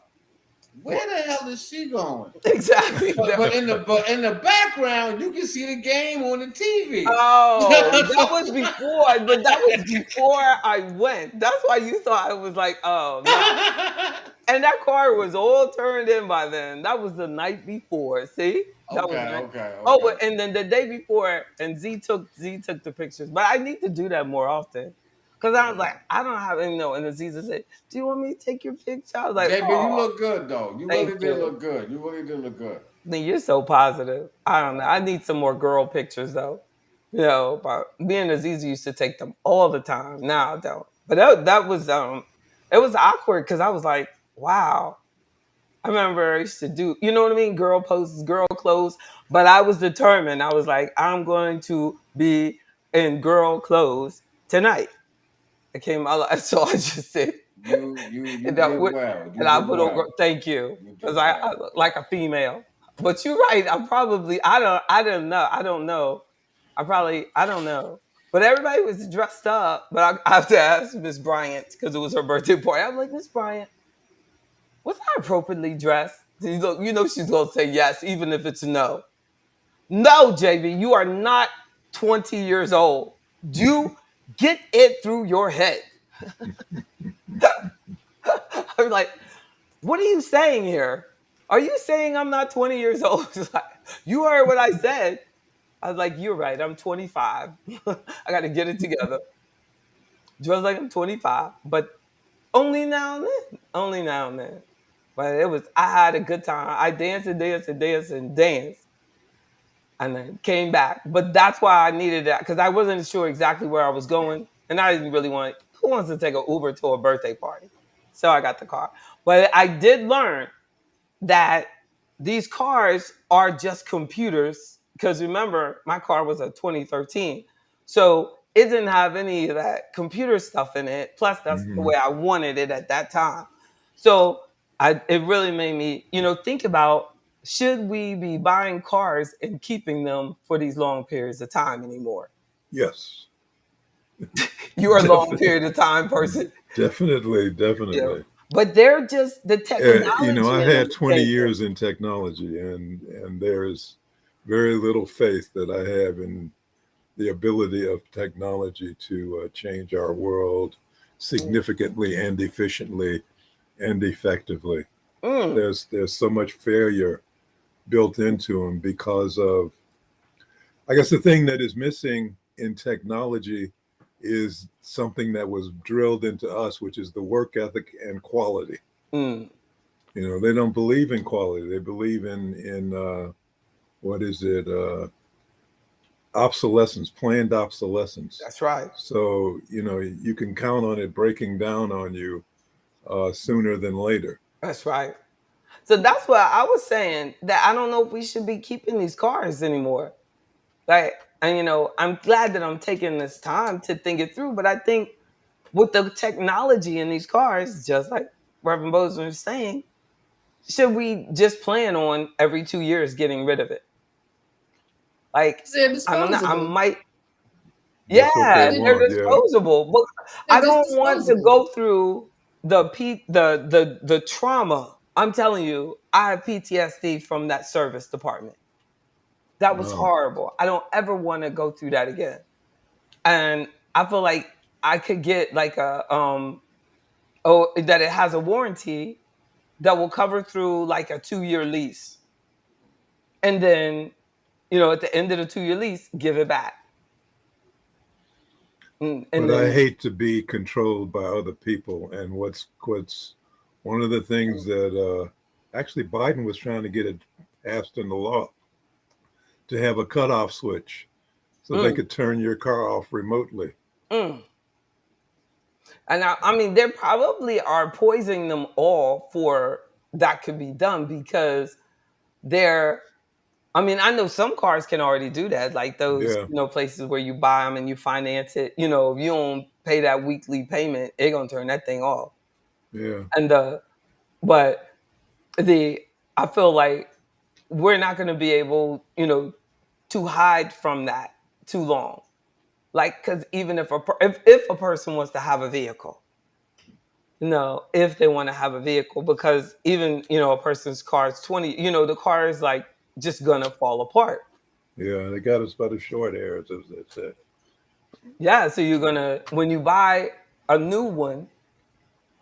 where What? the hell is she going? Exactly. But in the background, you can see the game on the TV. Oh, that was before, but that was before I went. That's why you thought I was like, oh no. And that car was all turned in by then. That was the night before. See, that was Okay, night. okay, Oh, okay. and then the day before, and Z took the pictures. But I need to do that more often, because I was like, I don't have any. No, and then Z said, "Do you want me to take your picture?" I was like, JB, you "Oh, look good though. You thank really did you." look good. You really did look good. Then you're so positive. I don't know. I need some more girl pictures though. But me and Aziza used to take them all the time. Now I don't. But that was it was awkward because I was like, wow. I remember I used to do, you know what I mean, girl poses, girl clothes. But I was determined. I was like, I'm going to be in girl clothes tonight. It came out, so I just said, You and I, did would- well. You and I did put on, well. thank you, You because did I well. look like a female. But you're right. I don't know. I don't know. But everybody was dressed up. But I have to ask Miss Bryant because it was her birthday party. I'm like, Miss Bryant, was I appropriately dressed? She's gonna say yes, even if it's no. No, JB, you are not 20 years old. You get it through your head. I'm like, what are you saying here? Are you saying I'm not 20 years old? Like, you heard what I said. I was like, you're right. I'm 25. I got to get it together. Dress like I'm 25, but only now and then. Only now and then. But I had a good time. I danced and danced and danced and danced and then came back. But that's why I needed that because I wasn't sure exactly where I was going. And I didn't really who wants to take an Uber to a birthday party? So I got the car. But I did learn that these cars are just computers because remember my car was a 2013, so it didn't have any of that computer stuff in it, plus that's the Hmm. way I wanted it at that time. So it really made me think about, should we be buying cars and keeping them for these long periods of time anymore? Yes. You're a long Definitely, period of time person. definitely, You know. definitely. But they're just the I technology in them had is 20 changing. years in technology, and there's very little faith that I have in the ability of technology to change our world significantly and efficiently and effectively. Mm, There's so much failure built into them because of, I guess, the thing that is missing in technology is something that was drilled into us, which is the work ethic and quality. mm. They don't believe in quality. They believe in what is it? Obsolescence, planned obsolescence. That's right. So you can count on it breaking down on you sooner than later. That's right. So that's what I was saying, that I don't know if we should be keeping these cars anymore. Like, and I'm glad that I'm taking this time to think it through. But I think with the technology in these cars, just like Reverend Bozeman was saying, should we just plan on every 2 years getting rid of it? Like, They're I don't know. I disposable. might. That's what they Yeah, They're, they're want. Yeah, disposable, but I they're just don't want to disposable. go through the trauma. I'm telling you, I have PTSD from that service department. That was wow. horrible. I don't ever want to go through that again. And I feel like I could get like that it has a warranty that will cover through like a 2 year lease. And then, at the end of the 2 year lease, give it back. And But I then, hate to be controlled by other people. And what's one of the things that actually Biden was trying to get it passed into law to have a cutoff switch so they mm, could turn your car off remotely. mm. And I mean, they probably are poisoning them all for that could be done because they're. I mean, I know some cars can already do that, like those Yeah, places where you buy them and you finance it. If you don't pay that weekly payment, they're gonna turn that thing off. yeah. And but the I feel like we're not gonna be able, to hide from that too long. Like, because even if a person wants to have a vehicle, if they want to have a vehicle, because even a person's car is 20, the car is like just gonna fall apart. Yeah, they got us by the short hairs, as they say. Yeah, so you're gonna when you buy a new one,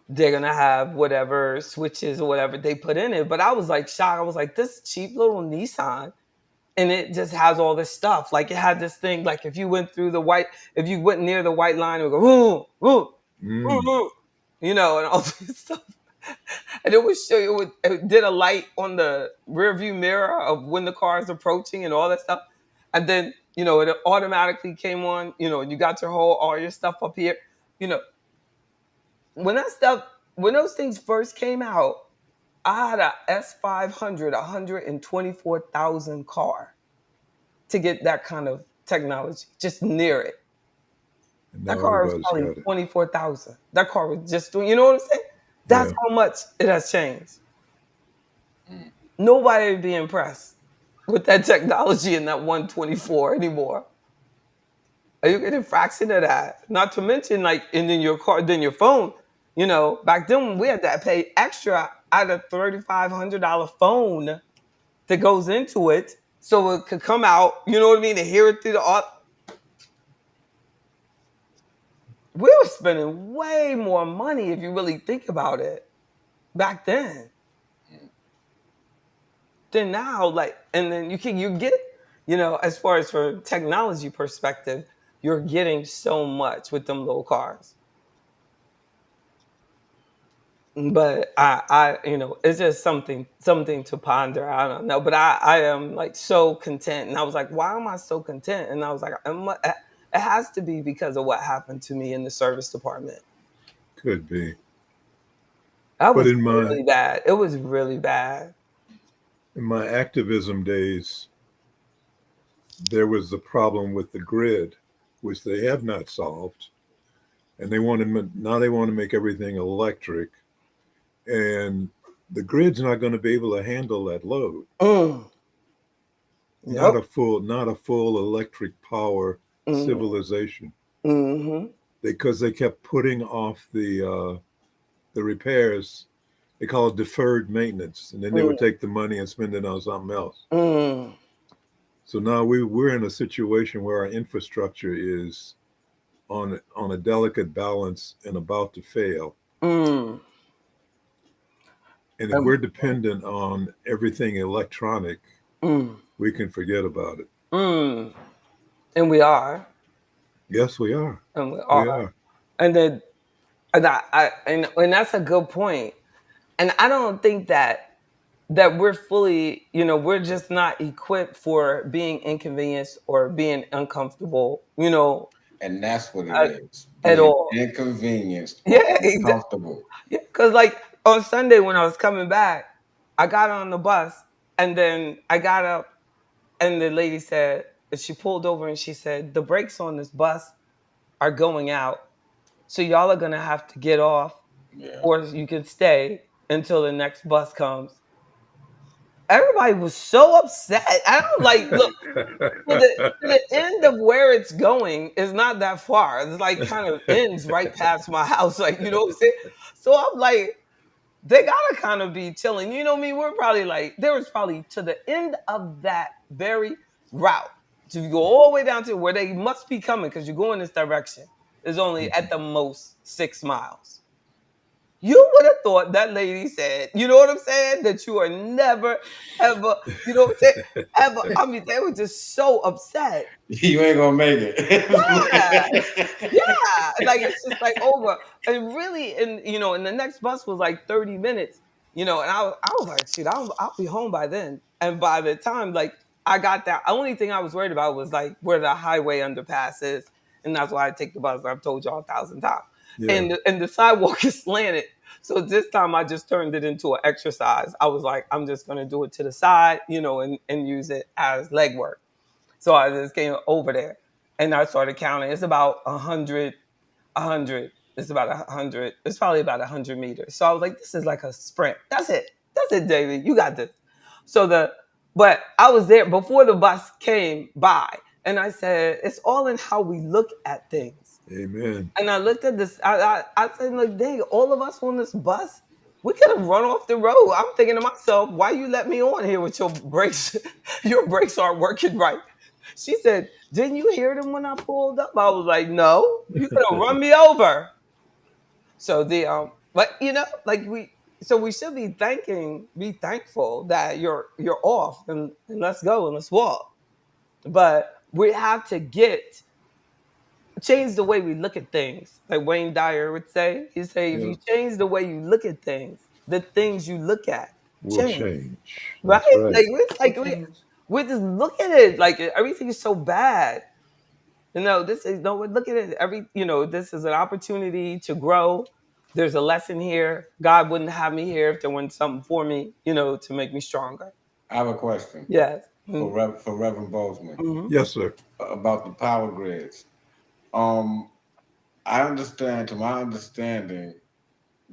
they're gonna have whatever switches or whatever they put in it. But I was like shocked. I was like, this cheap little Nissan, and it just has all this stuff. Like it had this thing. Like if you went near the white line, it would go woo woo woo Mm, woo, and all this stuff. And it would show you. It did a light on the rear view mirror of when the car is approaching and all that stuff. And then it automatically came on. And you got all your stuff up here. You know when that stuff when those things first came out, I had a S500, 124,000 car to get that kind of technology just near it. and That now car was everybody's probably got it. 24,000. That car was just doing, you know what I'm saying? That's Yeah, how much it has changed. Mm. Nobody would be impressed with that technology in that 124 anymore. Are you getting a fraction of that? Not to mention, like, and then your car, then your phone. Back then we had to pay extra out of $3,500 phone that goes into it so it could come out. You know what I mean? To hear it through the. We were spending way more money if you really think about it back then than now. Like, and then you get, as far as for technology perspective, you're getting so much with them little cars. But it's just something to ponder. I don't know, but I am like so content, and I was like, why am I so content? And I was like, it has to be because of what happened to me in the service department. could be. That But was really bad. It was really bad. in my activism days, there was the problem with the grid, which they have not solved, and they want to make everything electric, and the grid's not going to be able to handle that load. Mm. Yep. Not a full electric power Mm. civilization. Mm-hmm. because they kept putting off the repairs. They call it deferred maintenance, and then they would take the money and spend it on something else. Mm. So now we're in a situation where our infrastructure is on a delicate balance and about to fail. Mm. And if we're dependent on everything electronic, Mm. we can forget about it. Mm. And we are. Yes, we are. And we We are. are. And then and that's a good point. And I don't think that we're fully, we're just not equipped for being inconvenienced or being uncomfortable, And that's what it at, is. at Being all. inconvenienced or Yeah, exactly. uncomfortable. Yeah, because like on Sunday when I was coming back, I got on the bus and then I got up and the lady said, she pulled over and she said, the brakes on this bus are going out. So y'all are going to have to get off Yeah. or you can stay until the next bus comes. Everybody was so upset. I don't like, look, to the end of where it's going is not that far. It's like kind of ends right past my house. Like, you know what I'm saying? So I'm like, they gotta kind of be chilling. You know what I mean? We're probably like, there was probably to the end of that very route. So you go all the way down to where they must be coming because you go in this direction. Is only at the most 6 miles. You would have thought that lady said, you know what I'm saying? That you are never, ever, you know what I'm saying? Ever. I mean, they were just so upset. You ain't gonna make Yeah. it. Yeah, like it's just like over. And really, and the next bus was like 30 minutes, and I was like, shoot, I'll be home by then. And by the time like I got there, the only thing I was worried about was like where the highway underpass is. And that's why I take the bus. I've told y'all 1,000 times. Yeah. And the sidewalk is slanted. So this time I just turned it into an exercise. I was like, I'm just gonna do it to the side, and use it as leg work. So I just came over there and I started counting. It's about 100. It's about 100. It's probably about 100 meters. So I was like, this is like a sprint. That's it. That's it, David. You got this. But I was there before the bus came by. And I said, it's all in how we look at things. Amen. And I looked at this. I said, like, dang, all of us on this bus, we could have run off the road. I'm thinking to myself, why you let me on here with your brakes? Your brakes aren't working right. She said, didn't you hear them when I pulled up? I was like, no, you could have run me over. So but like we should be thankful that you're off and let's go and let's walk. But we have to change the way we look at things. Like Wayne Dyer would say, he'd say, if Yeah. you change the way you look at things, the things you look at Will change. change. Right? That's right. Like we're Will like change. we just look at it like everything is so bad. This is no. We're looking at every. This is an opportunity to grow. There's a lesson here. God wouldn't have me here if there wasn't something for me. To make me stronger. I have a question Yes. for Reverend Bozeman Mm-hmm. Yes, sir. about the power grids. I understand. To my understanding,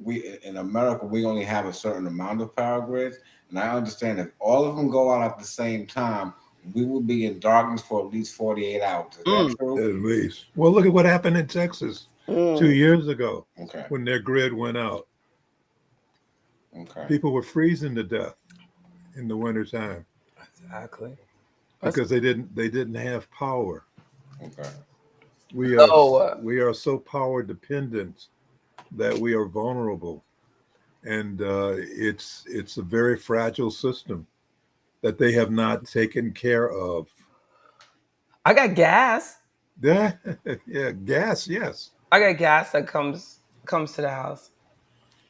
we in America we only have a certain amount of power grids, and I understand if all of them go out at the same time, we will be in darkness for at least 48 hours. Is that Mm. true? At least. Well, look at what happened in Texas 2 years ago Okay. when their grid went out. Okay. People were freezing to death in the wintertime Exactly. because they didn't have power. Okay. We are So, we are so power dependent that we are vulnerable, and it's a very fragile system that they have not taken care of. I got gas. Yeah, yeah, gas, yes, I got gas that comes to the house,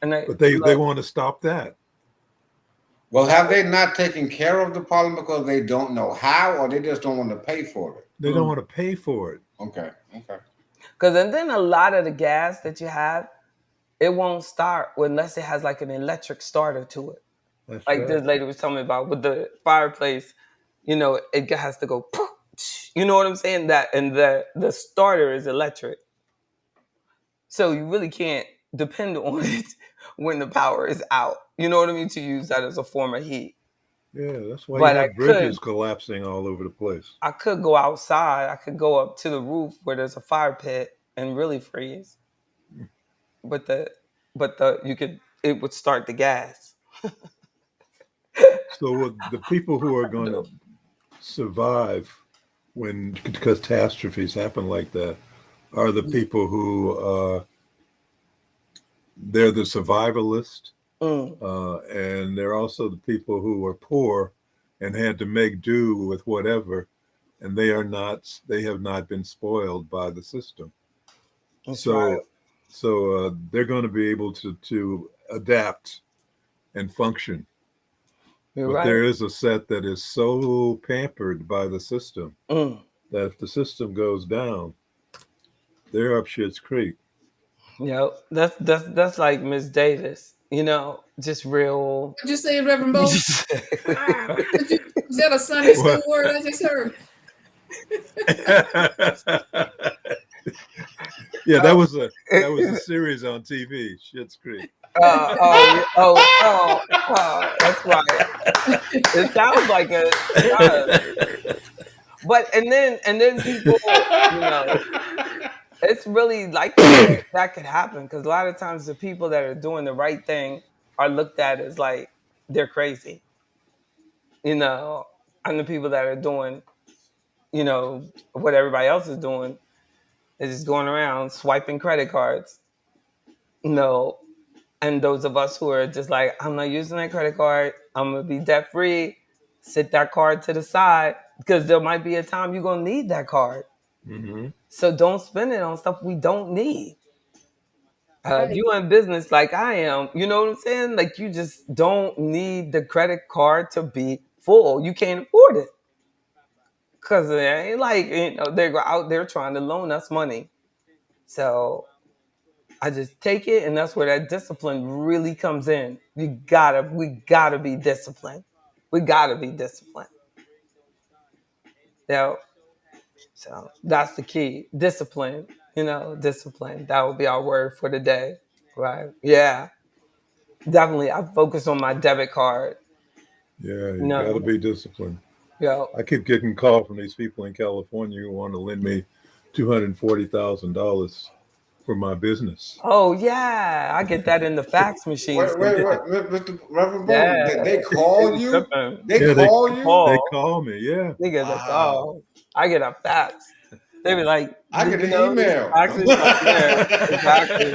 and but they want to stop that. Well, have they not taken care of the problem because they don't know how, or they just don't want to pay for it? They don't want to pay for it. Okay. Okay. because and then a lot of the gas that you have, it won't start unless it has like an electric starter to it. That's Like right. this lady was telling me about with the fireplace, it has to go. You know what I'm saying? That and the starter is electric, so you really can't depend on it when the power is out. You know what I mean? To use that as a form of heat. Yeah, that's why you But have bridges collapsing all over the place. I could go outside. I could go up to the roof where there's a fire pit and really freeze. But the you could it would start the gas. So the people who are going to survive when catastrophes happen like that are the people who they're the survivalist, Mm, and they're also the people who are poor and had to make do with whatever, and they have not been spoiled by the system. that's right. So they're going to be able to adapt and function. You're But right. there is a set that is so pampered by the system Mm. that if the system goes down, they're up shit's creek. That's like Miss Davis. Just real. What you say, Reverend Bo? Is that a Sunday Well, school word I just heard? yeah, Oh, that was a series on TV, Shit's Creek. that's right. It sounds like it does. But and then people, it's really likely that could happen because a lot of times the people that are doing the right thing are looked at as like they're crazy, you know, and the people that are doing, what everybody else is doing is just going around swiping credit cards. No, and those of us who are just like, I'm not using that credit card. I'm gonna be debt free. Sit that card to the side because there might be a time you're gonna need that card. Mm-hmm. So don't spend it on stuff we don't need. If Right. you in business like I am, you know what I'm saying? Like you just don't need the credit card to be full. You can't afford it because it ain't like they're out there trying to loan us money. So I just take it, and that's where that discipline really comes in. We gotta be disciplined. We gotta be disciplined. Yeah. So that's the key. Discipline. Discipline. That would be our word for the day. Right. Yeah. Definitely. I focus on my debit card. Yeah, you got to No. be disciplined. Yo. I keep getting calls from these people in California who want to lend me $240,000 for my business. Oh yeah. I get that in the fax machine wait, sometimes. Mr. Reverend Bo, Yeah. they They call be you? tripping. They Yeah, call you? they Call. call me. Yeah. They get a Wow. call. I get a fax. They be like, I did get you an know these email. faxes come there? Exactly.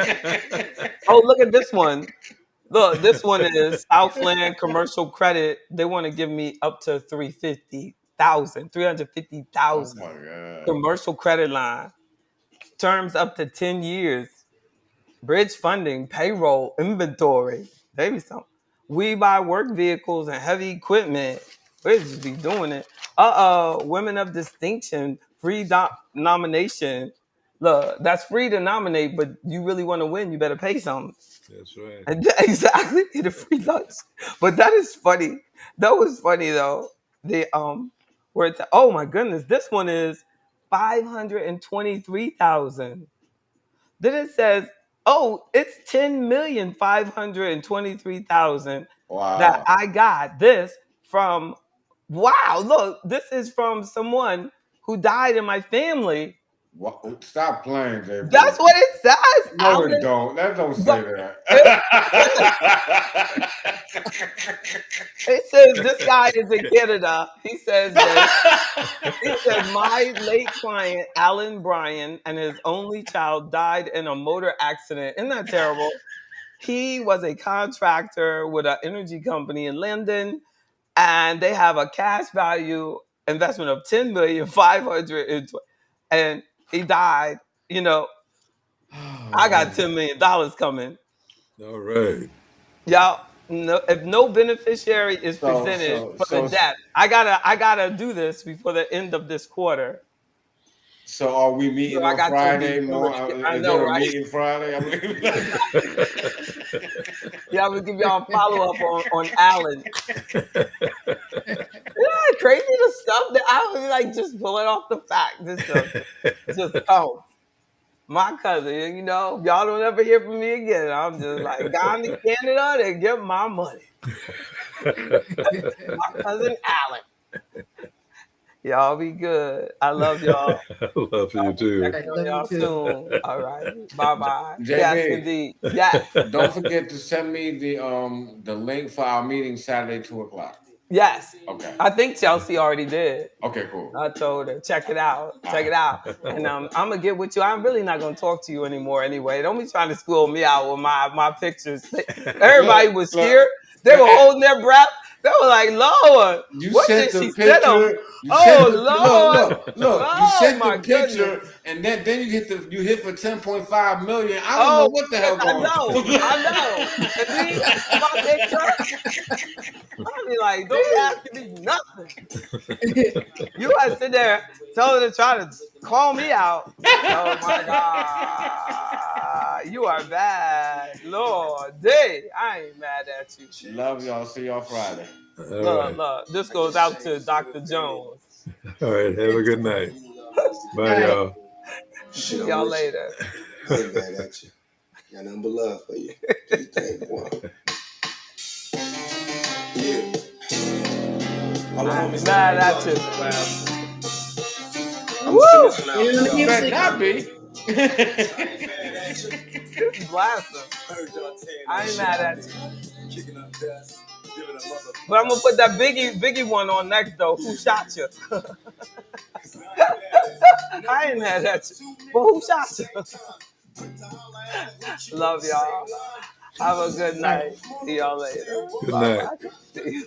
Oh, look at this one. Look, this one is Southland Commercial Credit. They want to give me up to 350,000 Oh my God. commercial credit line. Terms up to 10 years. Bridge funding, payroll, inventory. Maybe some. We buy work vehicles and heavy equipment. We just be doing it. Women of distinction, free nomination. Look, that's free to nominate, but you really want to win, you better pay something. That's right. Exactly, get a free lunch. But that is funny. That was funny though. The where it's oh my goodness, this one is 523,000. Then it says, oh, it's 10,523,000 that Wow. I got this from. Wow, look, this is from someone who died in my family. Stop playing, J That's Bo. what it says, No, it Alan. don't. That don't But say that. it, it says this guy is in Canada. He says this. He said, my late client, Alan Bryan, and his only child died in a motor accident. Isn't that terrible? He was a contractor with an energy company in London, and they have a cash value investment of 10,500,000, and he died. You know, Oh I got man. $10 million coming. All right. Y'all, no, if no beneficiary is So presented so for the so debt, I gotta do this before the end of this quarter. so are we So meeting I on got till Friday December to morning? get. I Is know, there a right? meeting Friday? I mean, Yeah, I'm gonna give y'all a follow up on Allen. Yeah, crazy the stuff that I was like just pulling off the fact. Just oh, my cousin. If y'all don't ever hear from me again, I'm just like gone to Canada to get my money. My cousin Allen. Y'all be good. I love y'all. I love you too. Checking on Love you y'all too. soon. All right. Bye bye. Yes, JB, indeed. Yes. don't forget to send me the link for our meeting Saturday 2 o'clock. Yes. Okay. I think Chelsea already did. Okay, cool. I told her, check it out. Check it out. And I'm gonna get with you. I'm really not gonna talk to you anymore anyway. Don't be trying to school me out with my pictures. Everybody Look, was look. scared. They were holding their breath. They were like, Lord, You what sent did the she send them? picture. You sent Oh the look, Lord. look. You Oh sent the my goodness. picture, and then you hit for 10.5 million. I don't know Oh what the yes, hell I going know. I know. And then you ask my picture. I be like, don't be asking me nothing. You gotta sit there, tell her to try to call me out. Oh my God. You are bad. Lord, day. I ain't mad at you. on. Love y'all. See y'all Friday. All Look, right. look. This goes out to Dr. Jones. All right. Have a good night. Bye, Night. y'all. See y'all later. I ain't mad at you. Got nothing but love for you. Do you think, boy? Yeah. All the I ain't homies mad that at you. I'm Woo! just finishing out Cue for the y'all. Better music. not be. I ain't mad at you. This is blasphemy. Heard y'all saying I that ain't shit. mad at you. Kicking up dust, giving a mother. But I'm gonna put that Biggie one on next though. Who shot you? I ain't mad at you. But who shot you? Love y'all. Have a good Night. night. See y'all later. Good Bye night. bye.